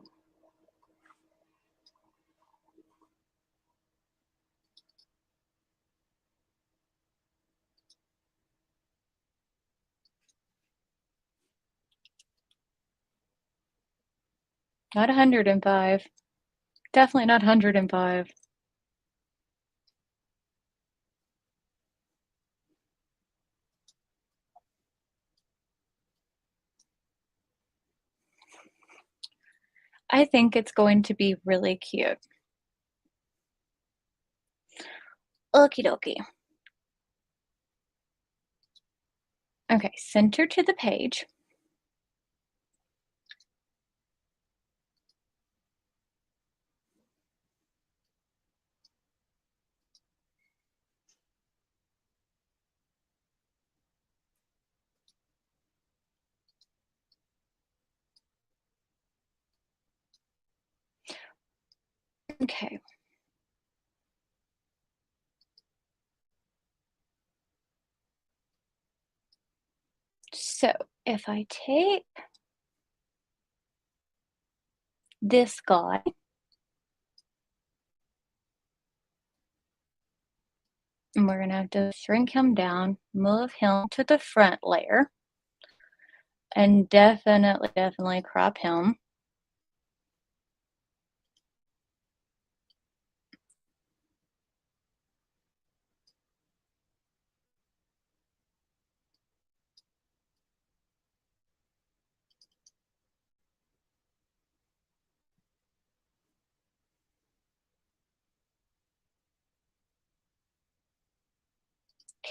Not 105. Definitely not 105. I think it's going to be really cute. Okie dokie. Okay, center to the page. Okay. So if I take this guy, and we're going to have to shrink him down, move him to the front layer, and definitely crop him.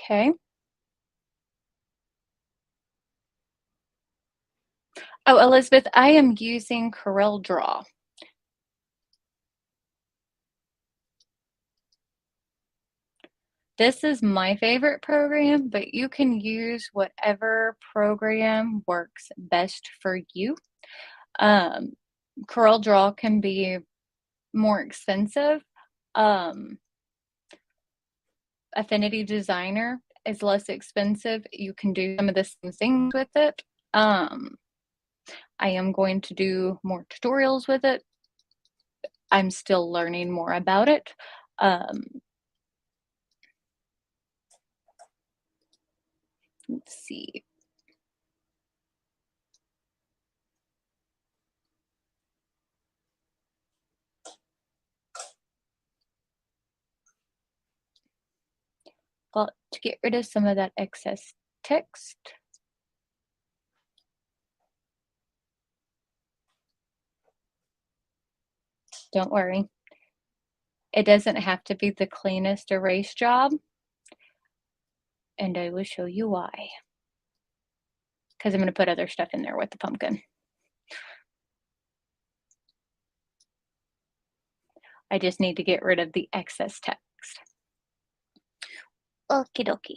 Okay. Oh, Elizabeth, I am using Corel Draw. This is my favorite program, but you can use whatever program works best for you. Um, Corel Draw can be more expensive. Um, Affinity Designer is less expensive. You can do some of the same things with it. I am going to do more tutorials with it. I'm still learning more about it. Let's see. Well, to get rid of some of that excess text, don't worry. It doesn't have to be the cleanest erase job, and I will show you why. Because I'm going to put other stuff in there with the pumpkin. I just need to get rid of the excess text. Okie dokie.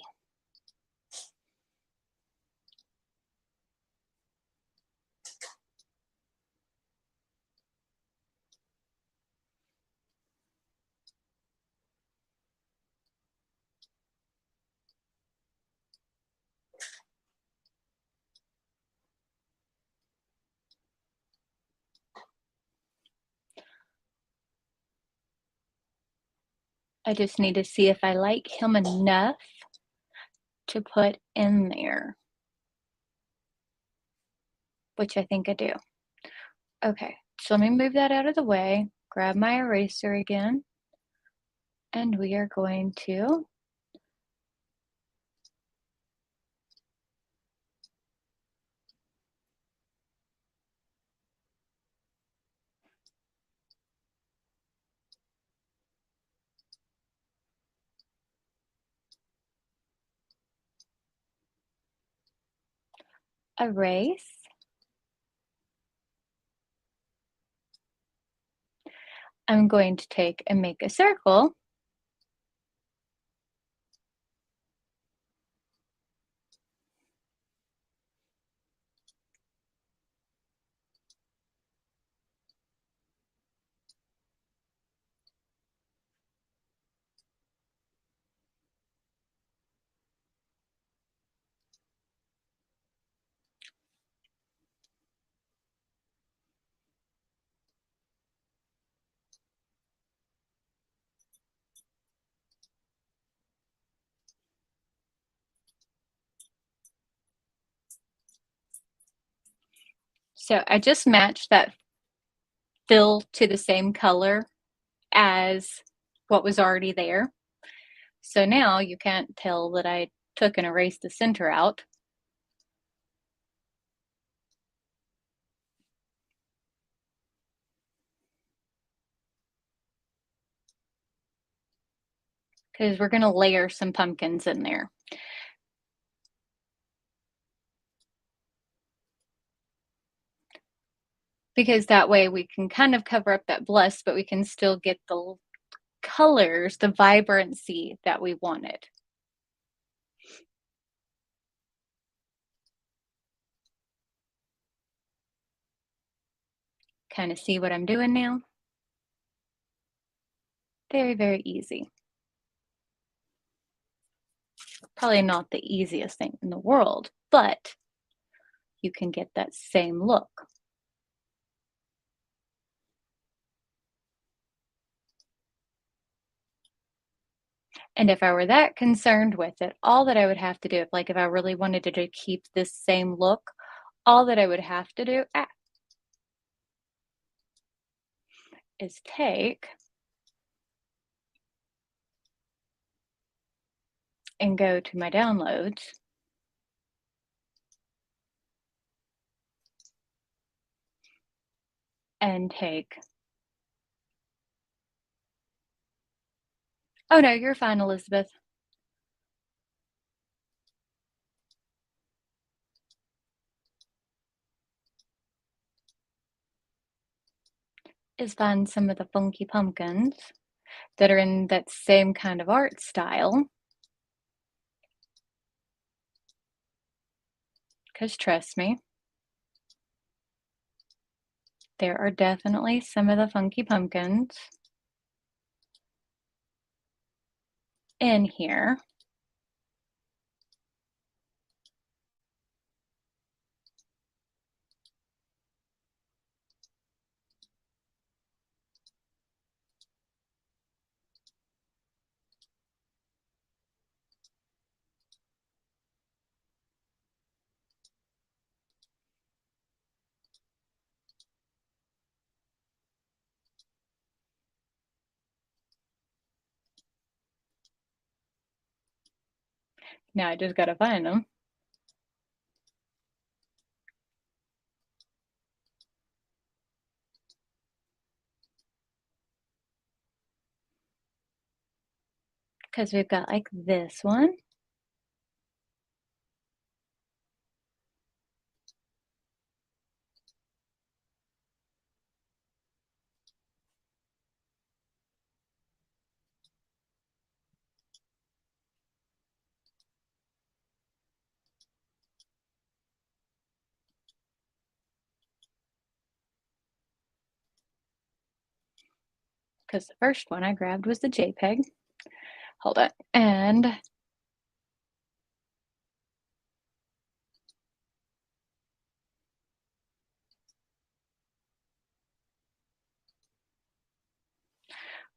I just need to see if I like him enough to put in there, which I think I do. Okay, so let me move that out of the way, grab my eraser again, and we are going to erase. I'm going to take and make a circle. So I just matched that fill to the same color as what was already there. So now you can't tell that I took and erased the center out. Because we're going to layer some pumpkins in there. Because that way we can kind of cover up that blush, but we can still get the colors, the vibrancy that we wanted. Kind of see what I'm doing now? Very, very easy. Probably not the easiest thing in the world, but you can get that same look. And if I were that concerned with it, all that I would have to do, like if I really wanted to keep this same look, all that I would have to do is take and go to my downloads and take, oh no, you're fine, Elizabeth. is find some of the funky pumpkins that are in that same kind of art style. Because trust me, there are definitely some of the funky pumpkins in here. Now I just gotta find them. Because we've got like this one. Because the first one I grabbed was the JPEG. Hold on. And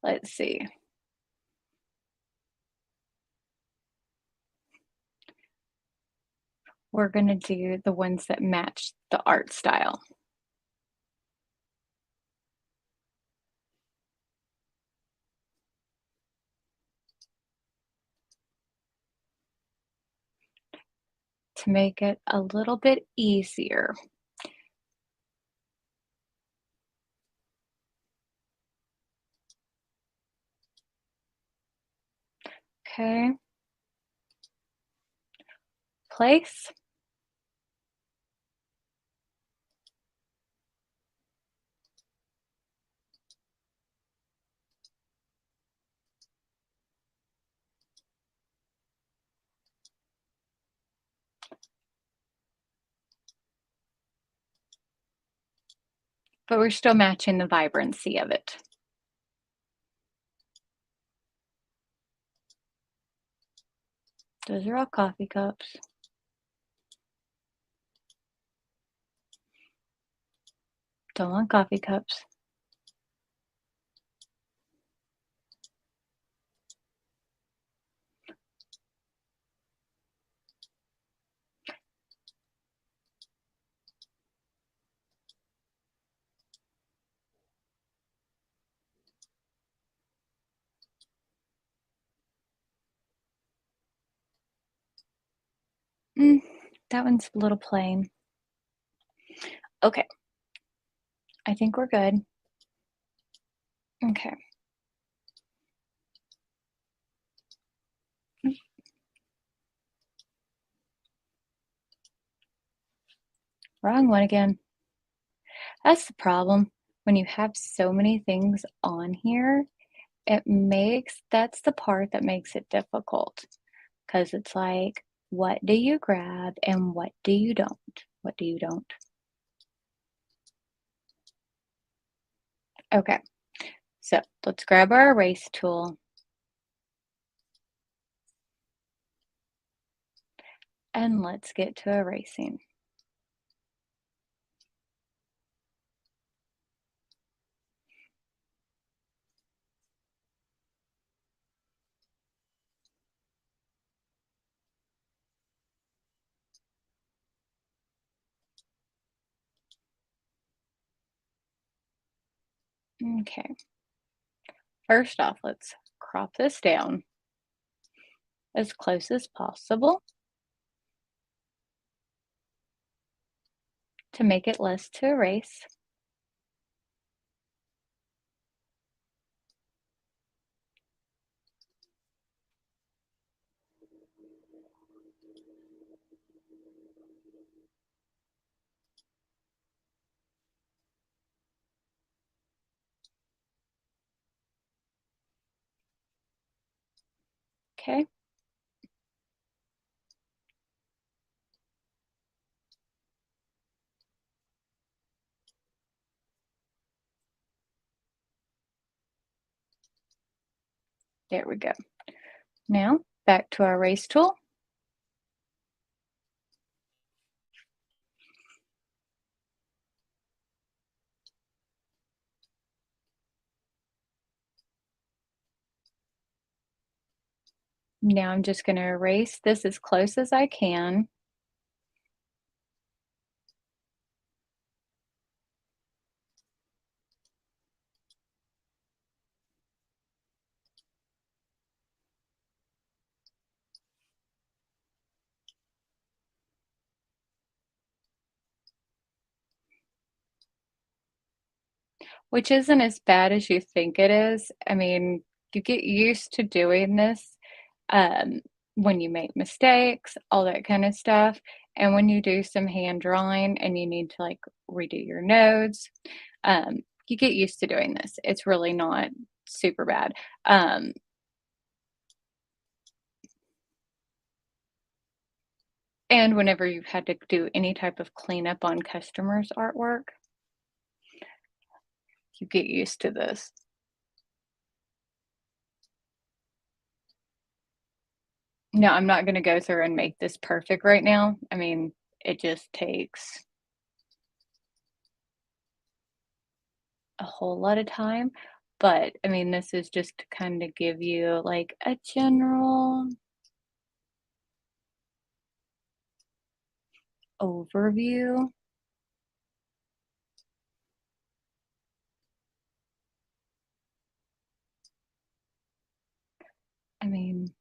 let's see. We're going to do the ones that match the art style. To make it a little bit easier. Okay. Place. But we're still matching the vibrancy of it. Those are all coffee cups. Don't want coffee cups. That one's a little plain. Okay. I think we're good. Okay. Wrong one again. That's the problem. When you have so many things on here, that's the part that makes it difficult. Because it's like, what do you grab and what do you don't? What do you don't? Okay, so let's grab our erase tool. And let's get to erasing. Okay. First off, let's crop this down as close as possible to make it less to erase. Okay. There we go. Now back to our erase tool. Now I'm just going to erase this as close as I can. Which isn't as bad as you think it is. I mean, you get used to doing this, um, when you make mistakes, all that kind of stuff, and when you do some hand drawing and you need to, like, redo your notes, you get used to doing this. It's really not super bad. Um, and whenever you've had to do any type of cleanup on customers' artwork, you get used to this. No, I'm not gonna go through and make this perfect right now. I mean, it just takes a whole lot of time, but, I mean, this is just to kinda give you, like, a general overview. I mean,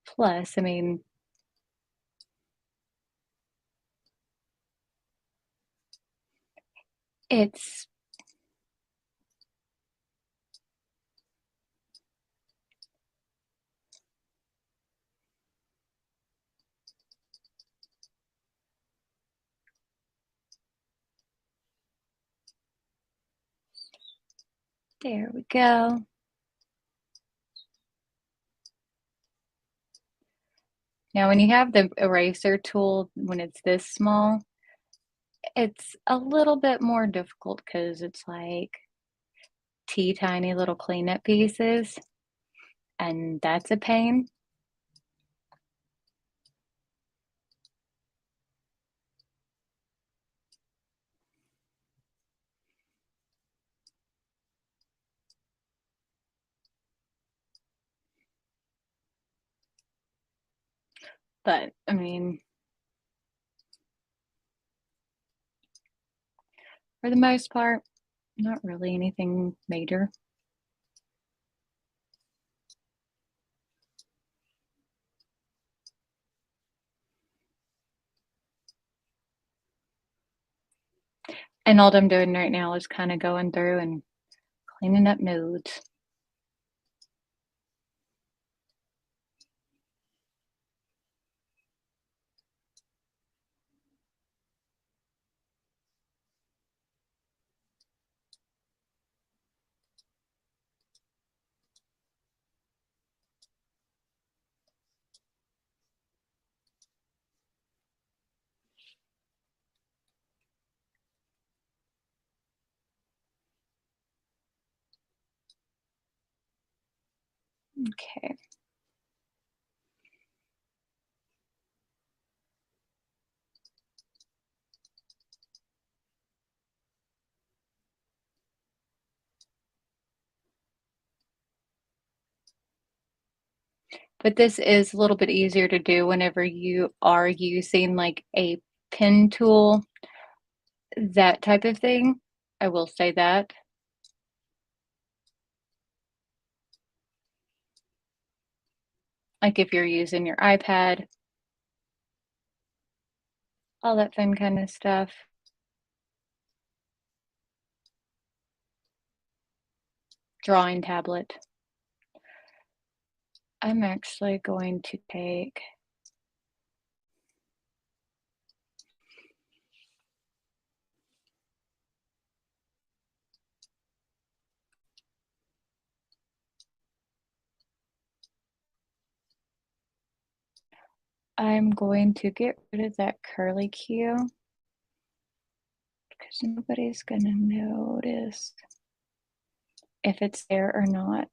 plus, I mean, it's there we go. Now when you have the eraser tool, when it's this small, it's a little bit more difficult because it's like tiny little cleanup pieces, and that's a pain, but, I mean, for the most part, not really anything major. And all I'm doing right now is kinda going through and cleaning up notes. Okay. But this is a little bit easier to do whenever you are using, like, a pen tool, that type of thing. I will say that. Like, if you're using your iPad, all that fun kinda stuff. Drawing tablet. I'm actually going to take I'm going to get rid of that curly Q because nobody's gonna notice if it's there or not.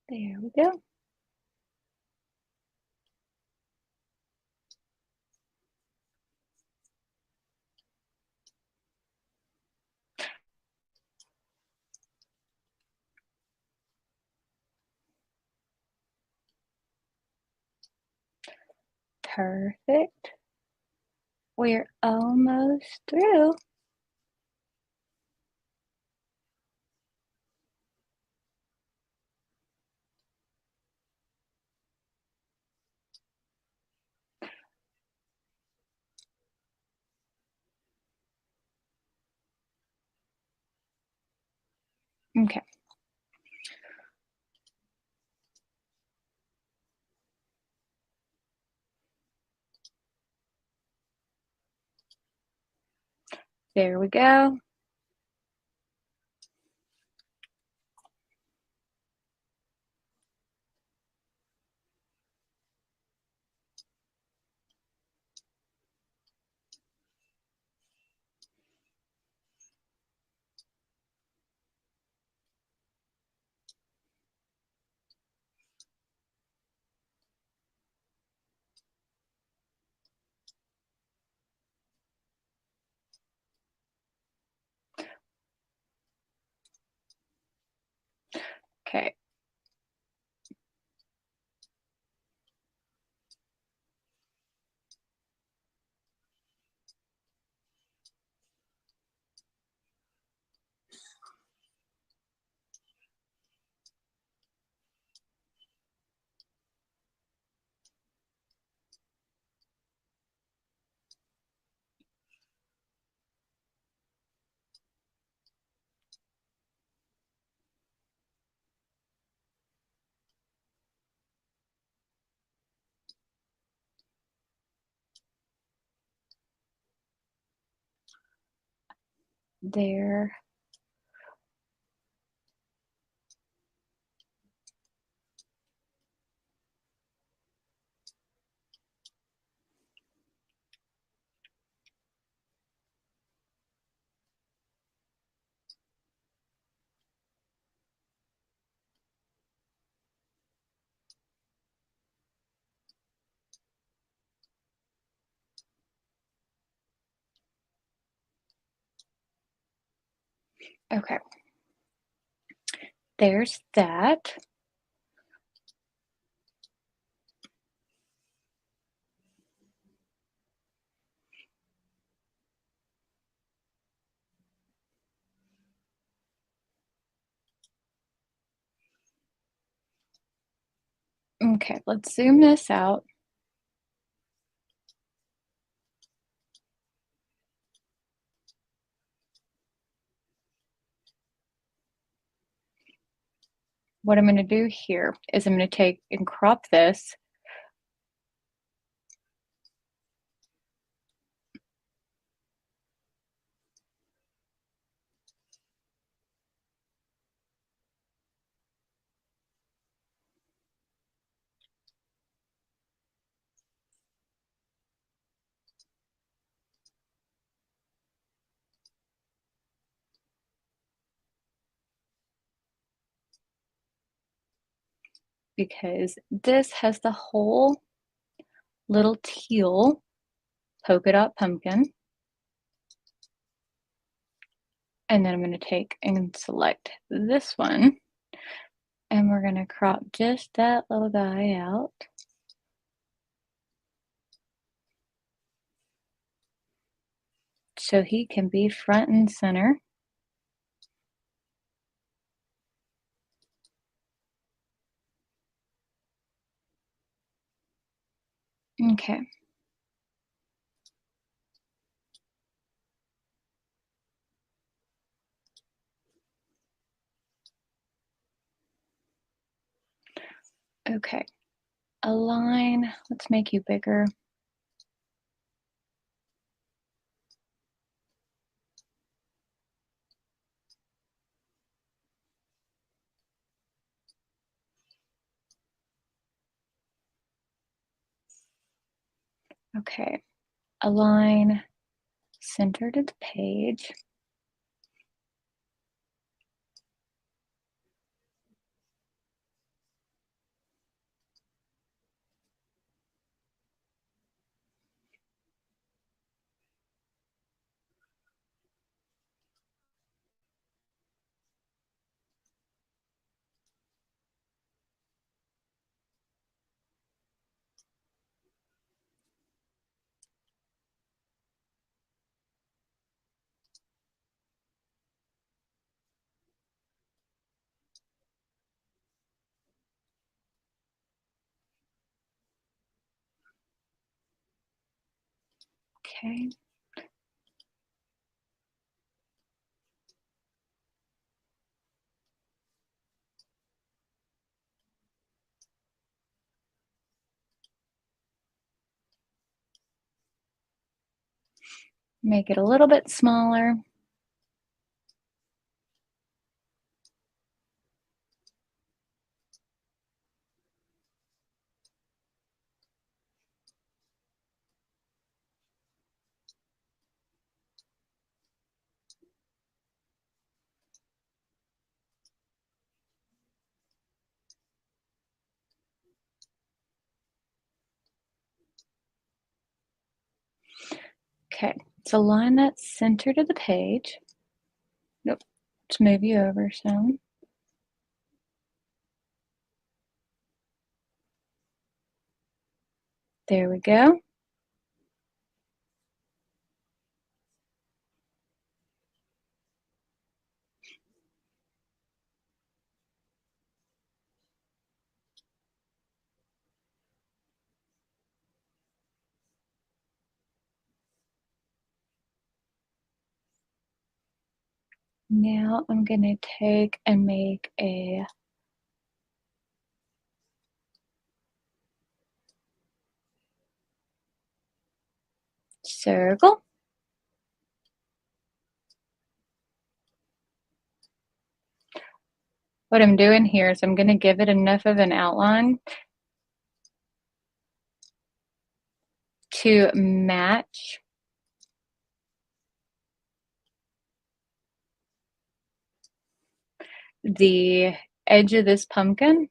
There we go. Perfect. We're almost through. Okay. There we go. Okay. There. Okay. There's that. Okay, let's zoom this out. What I'm going to do here is I'm going to take and crop this. Because this has the whole little teal polka dot pumpkin. And then I'm going to take and select this one. And we're going to crop just that little guy out. so he can be front and center. Okay. Okay. Align. Let's make you bigger. Okay. Align center to the page. Okay. Make it a little bit smaller. Okay, so align that center to the page. Nope. Let's move you over some. There we go. Now I'm going to take and make a circle. What I'm doing here is I'm going to give it enough of an outline to match the edge of this pumpkin.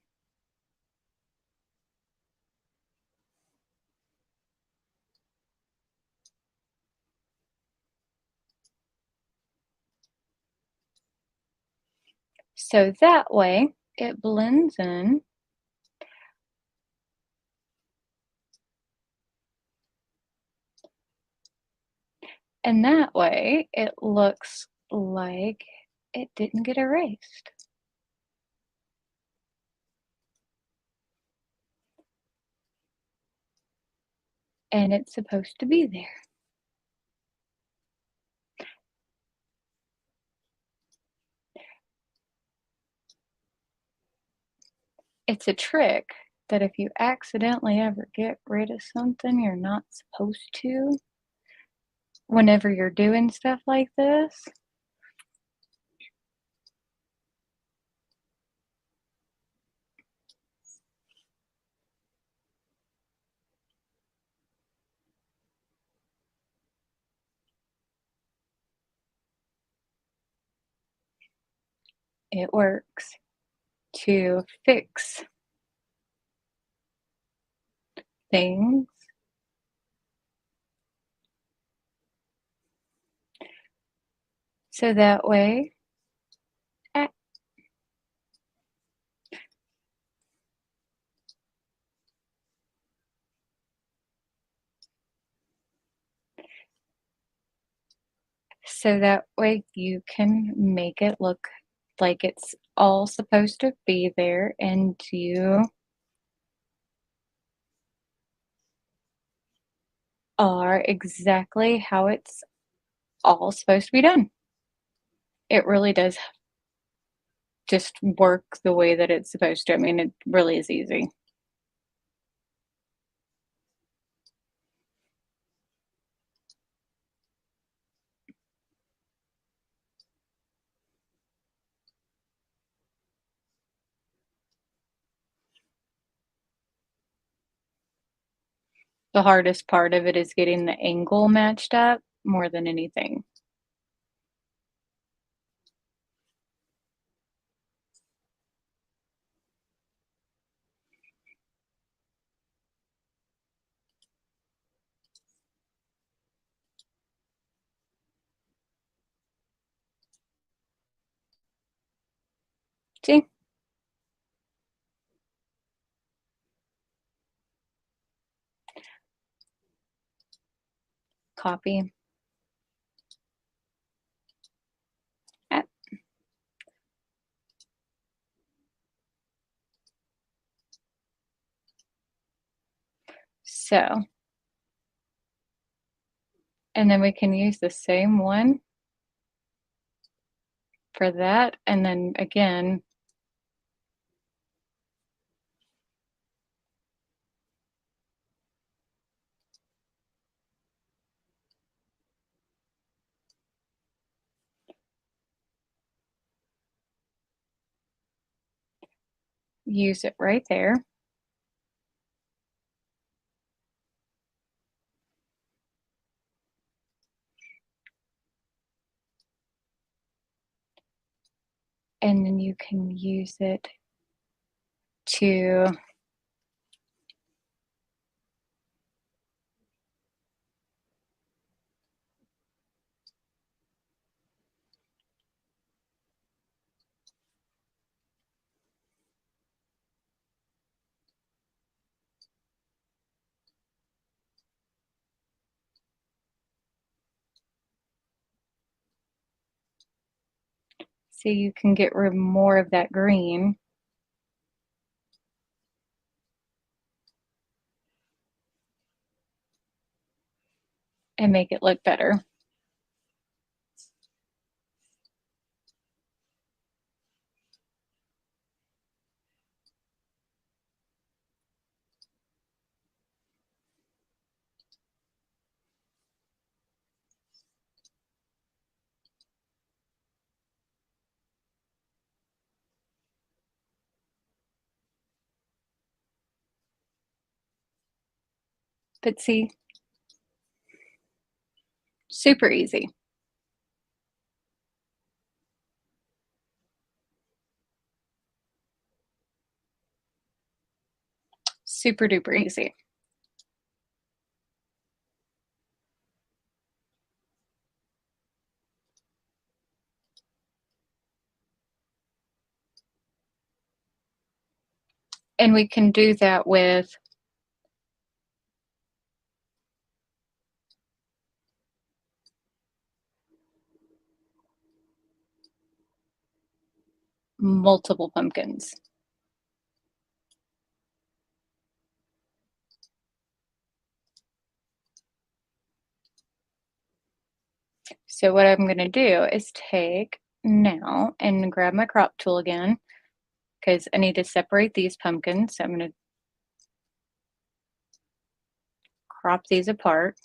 So that way it blends in. And that way it looks like it didn't get erased. And it's supposed to be there. It's a trick that if you accidentally ever get rid of something you're not supposed to, whenever you're doing stuff like this, it works to fix things. So that way, so that way you can make it look like it's all supposed to be there and you are exactly how it's all supposed to be done. It really does just work the way that it's supposed to. I mean, it really is easy. The hardest part of it is getting the angle matched up more than anything. See? Copy. Ah, so, and then we can use the same one for that, and then again, use it right there. And then you can use it to so you can get more of that green and make it look better. But see, super easy. Super duper easy. And we can do that with multiple pumpkins. So what I'm going to do is take now and grab my crop tool again because I need to separate these pumpkins. So I'm going to crop these apart.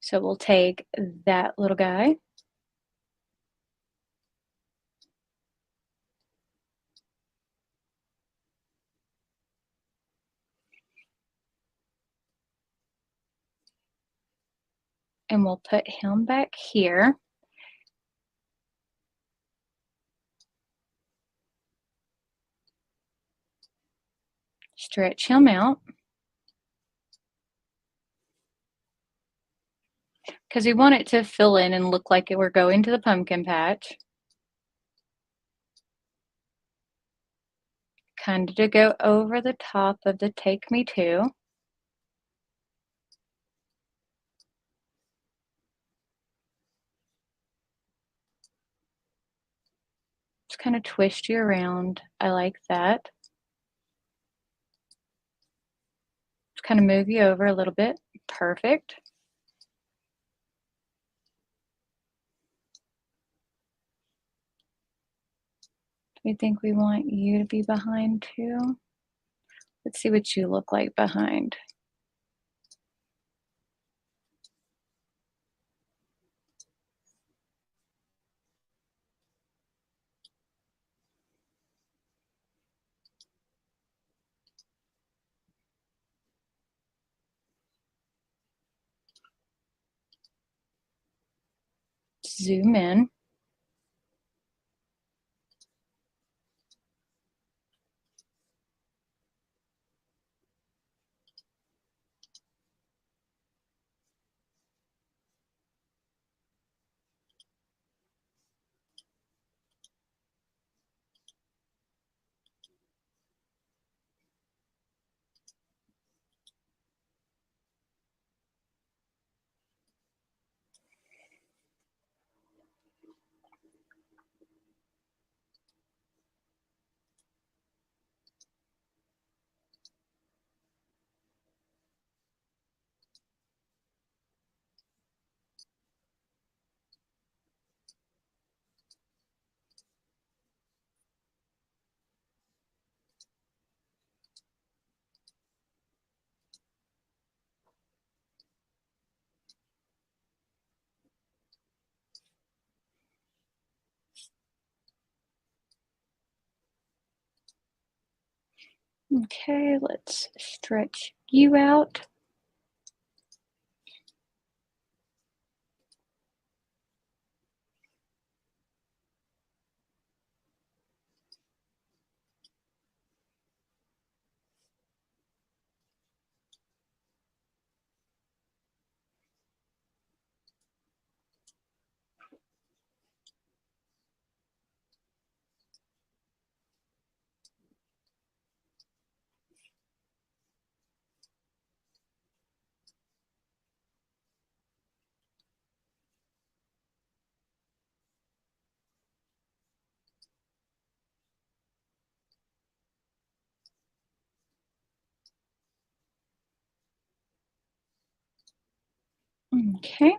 So we'll take that little guy. and we'll put him back here. Stretch him out. Because we want it to fill in and look like we're going to the pumpkin patch. Kind of to go over the top of the Take Me To. Just kind of twist you around. I like that. Just kind of move you over a little bit. Perfect. Do we think we want you to be behind too? Let's see what you look like behind. Zoom in. Okay, let's stretch you out. Okay.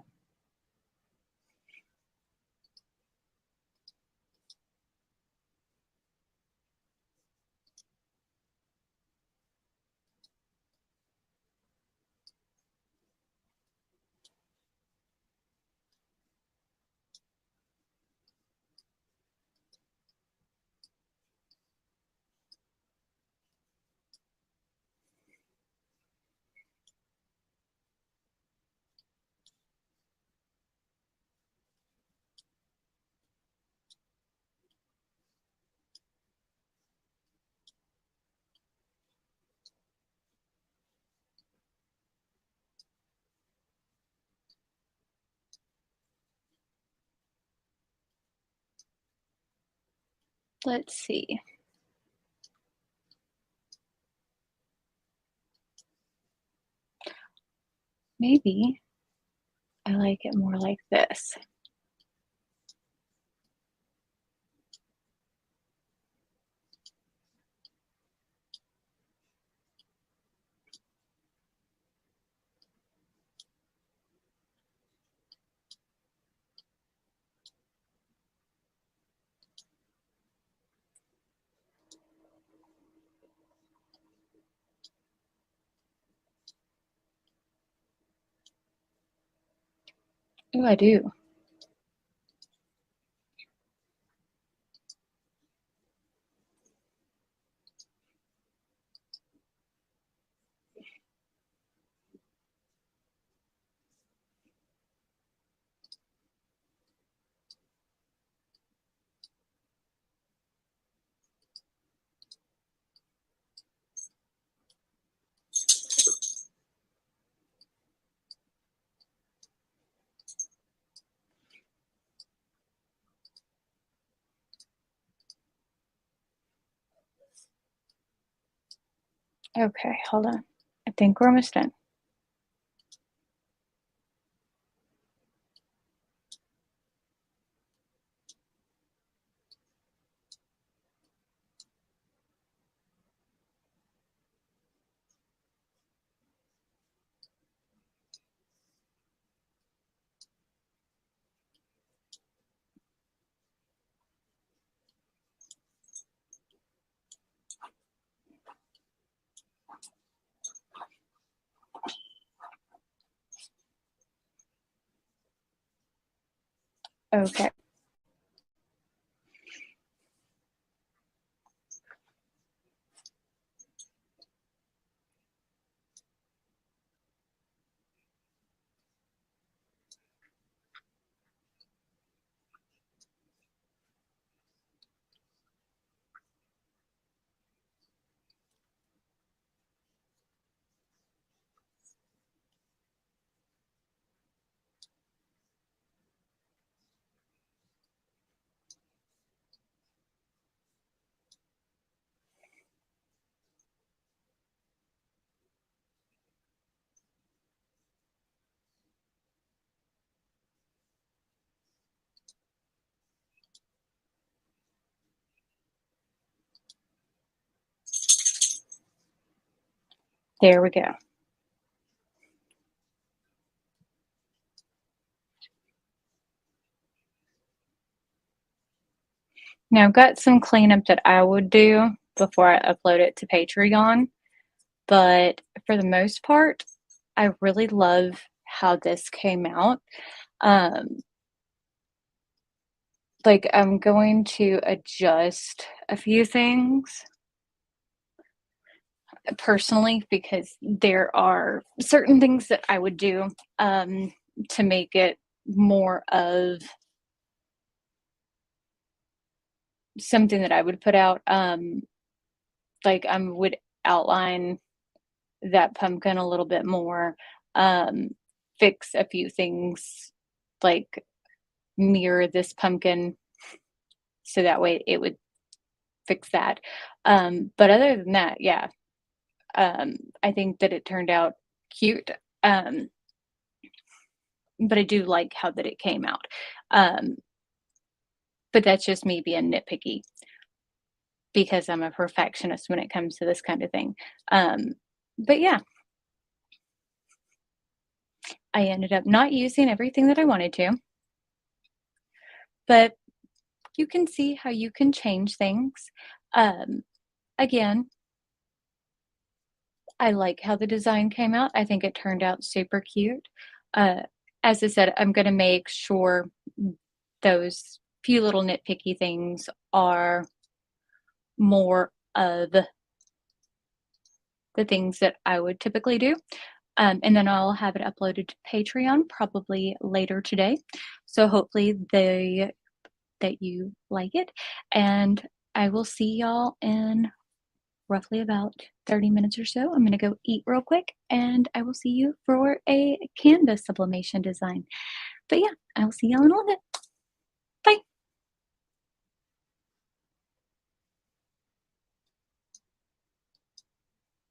Let's see. Maybe I like it more like this. Oh, I do. Okay, hold on. I think we're almost done. Okay. There we go. Now I've got some cleanup that I would do before I upload it to Patreon, but for the most part, I really love how this came out. Um, like I'm going to adjust a few things personally because there are certain things that I would do to make it more of something that I would put out. Like I would outline that pumpkin a little bit more, um, fix a few things, like mirror this pumpkin so that way it would fix that. But other than that, yeah, I think that it turned out cute. Um, but I do like how that it came out. Um, but that's just me being nitpicky because I'm a perfectionist when it comes to this kind of thing. But yeah, I ended up not using everything that I wanted to, but you can see how you can change things. Um, again, I like how the design came out. I think it turned out super cute. Uh, as I said, I'm going to make sure those few little nitpicky things are more of the things that I would typically do. And then I'll have it uploaded to Patreon probably later today. So hopefully that you like it. And I will see y'all in roughly about 30 minutes or so. I'm going to go eat real quick and I will see you for a canvas sublimation design. But yeah, I will see y'all in a little bit.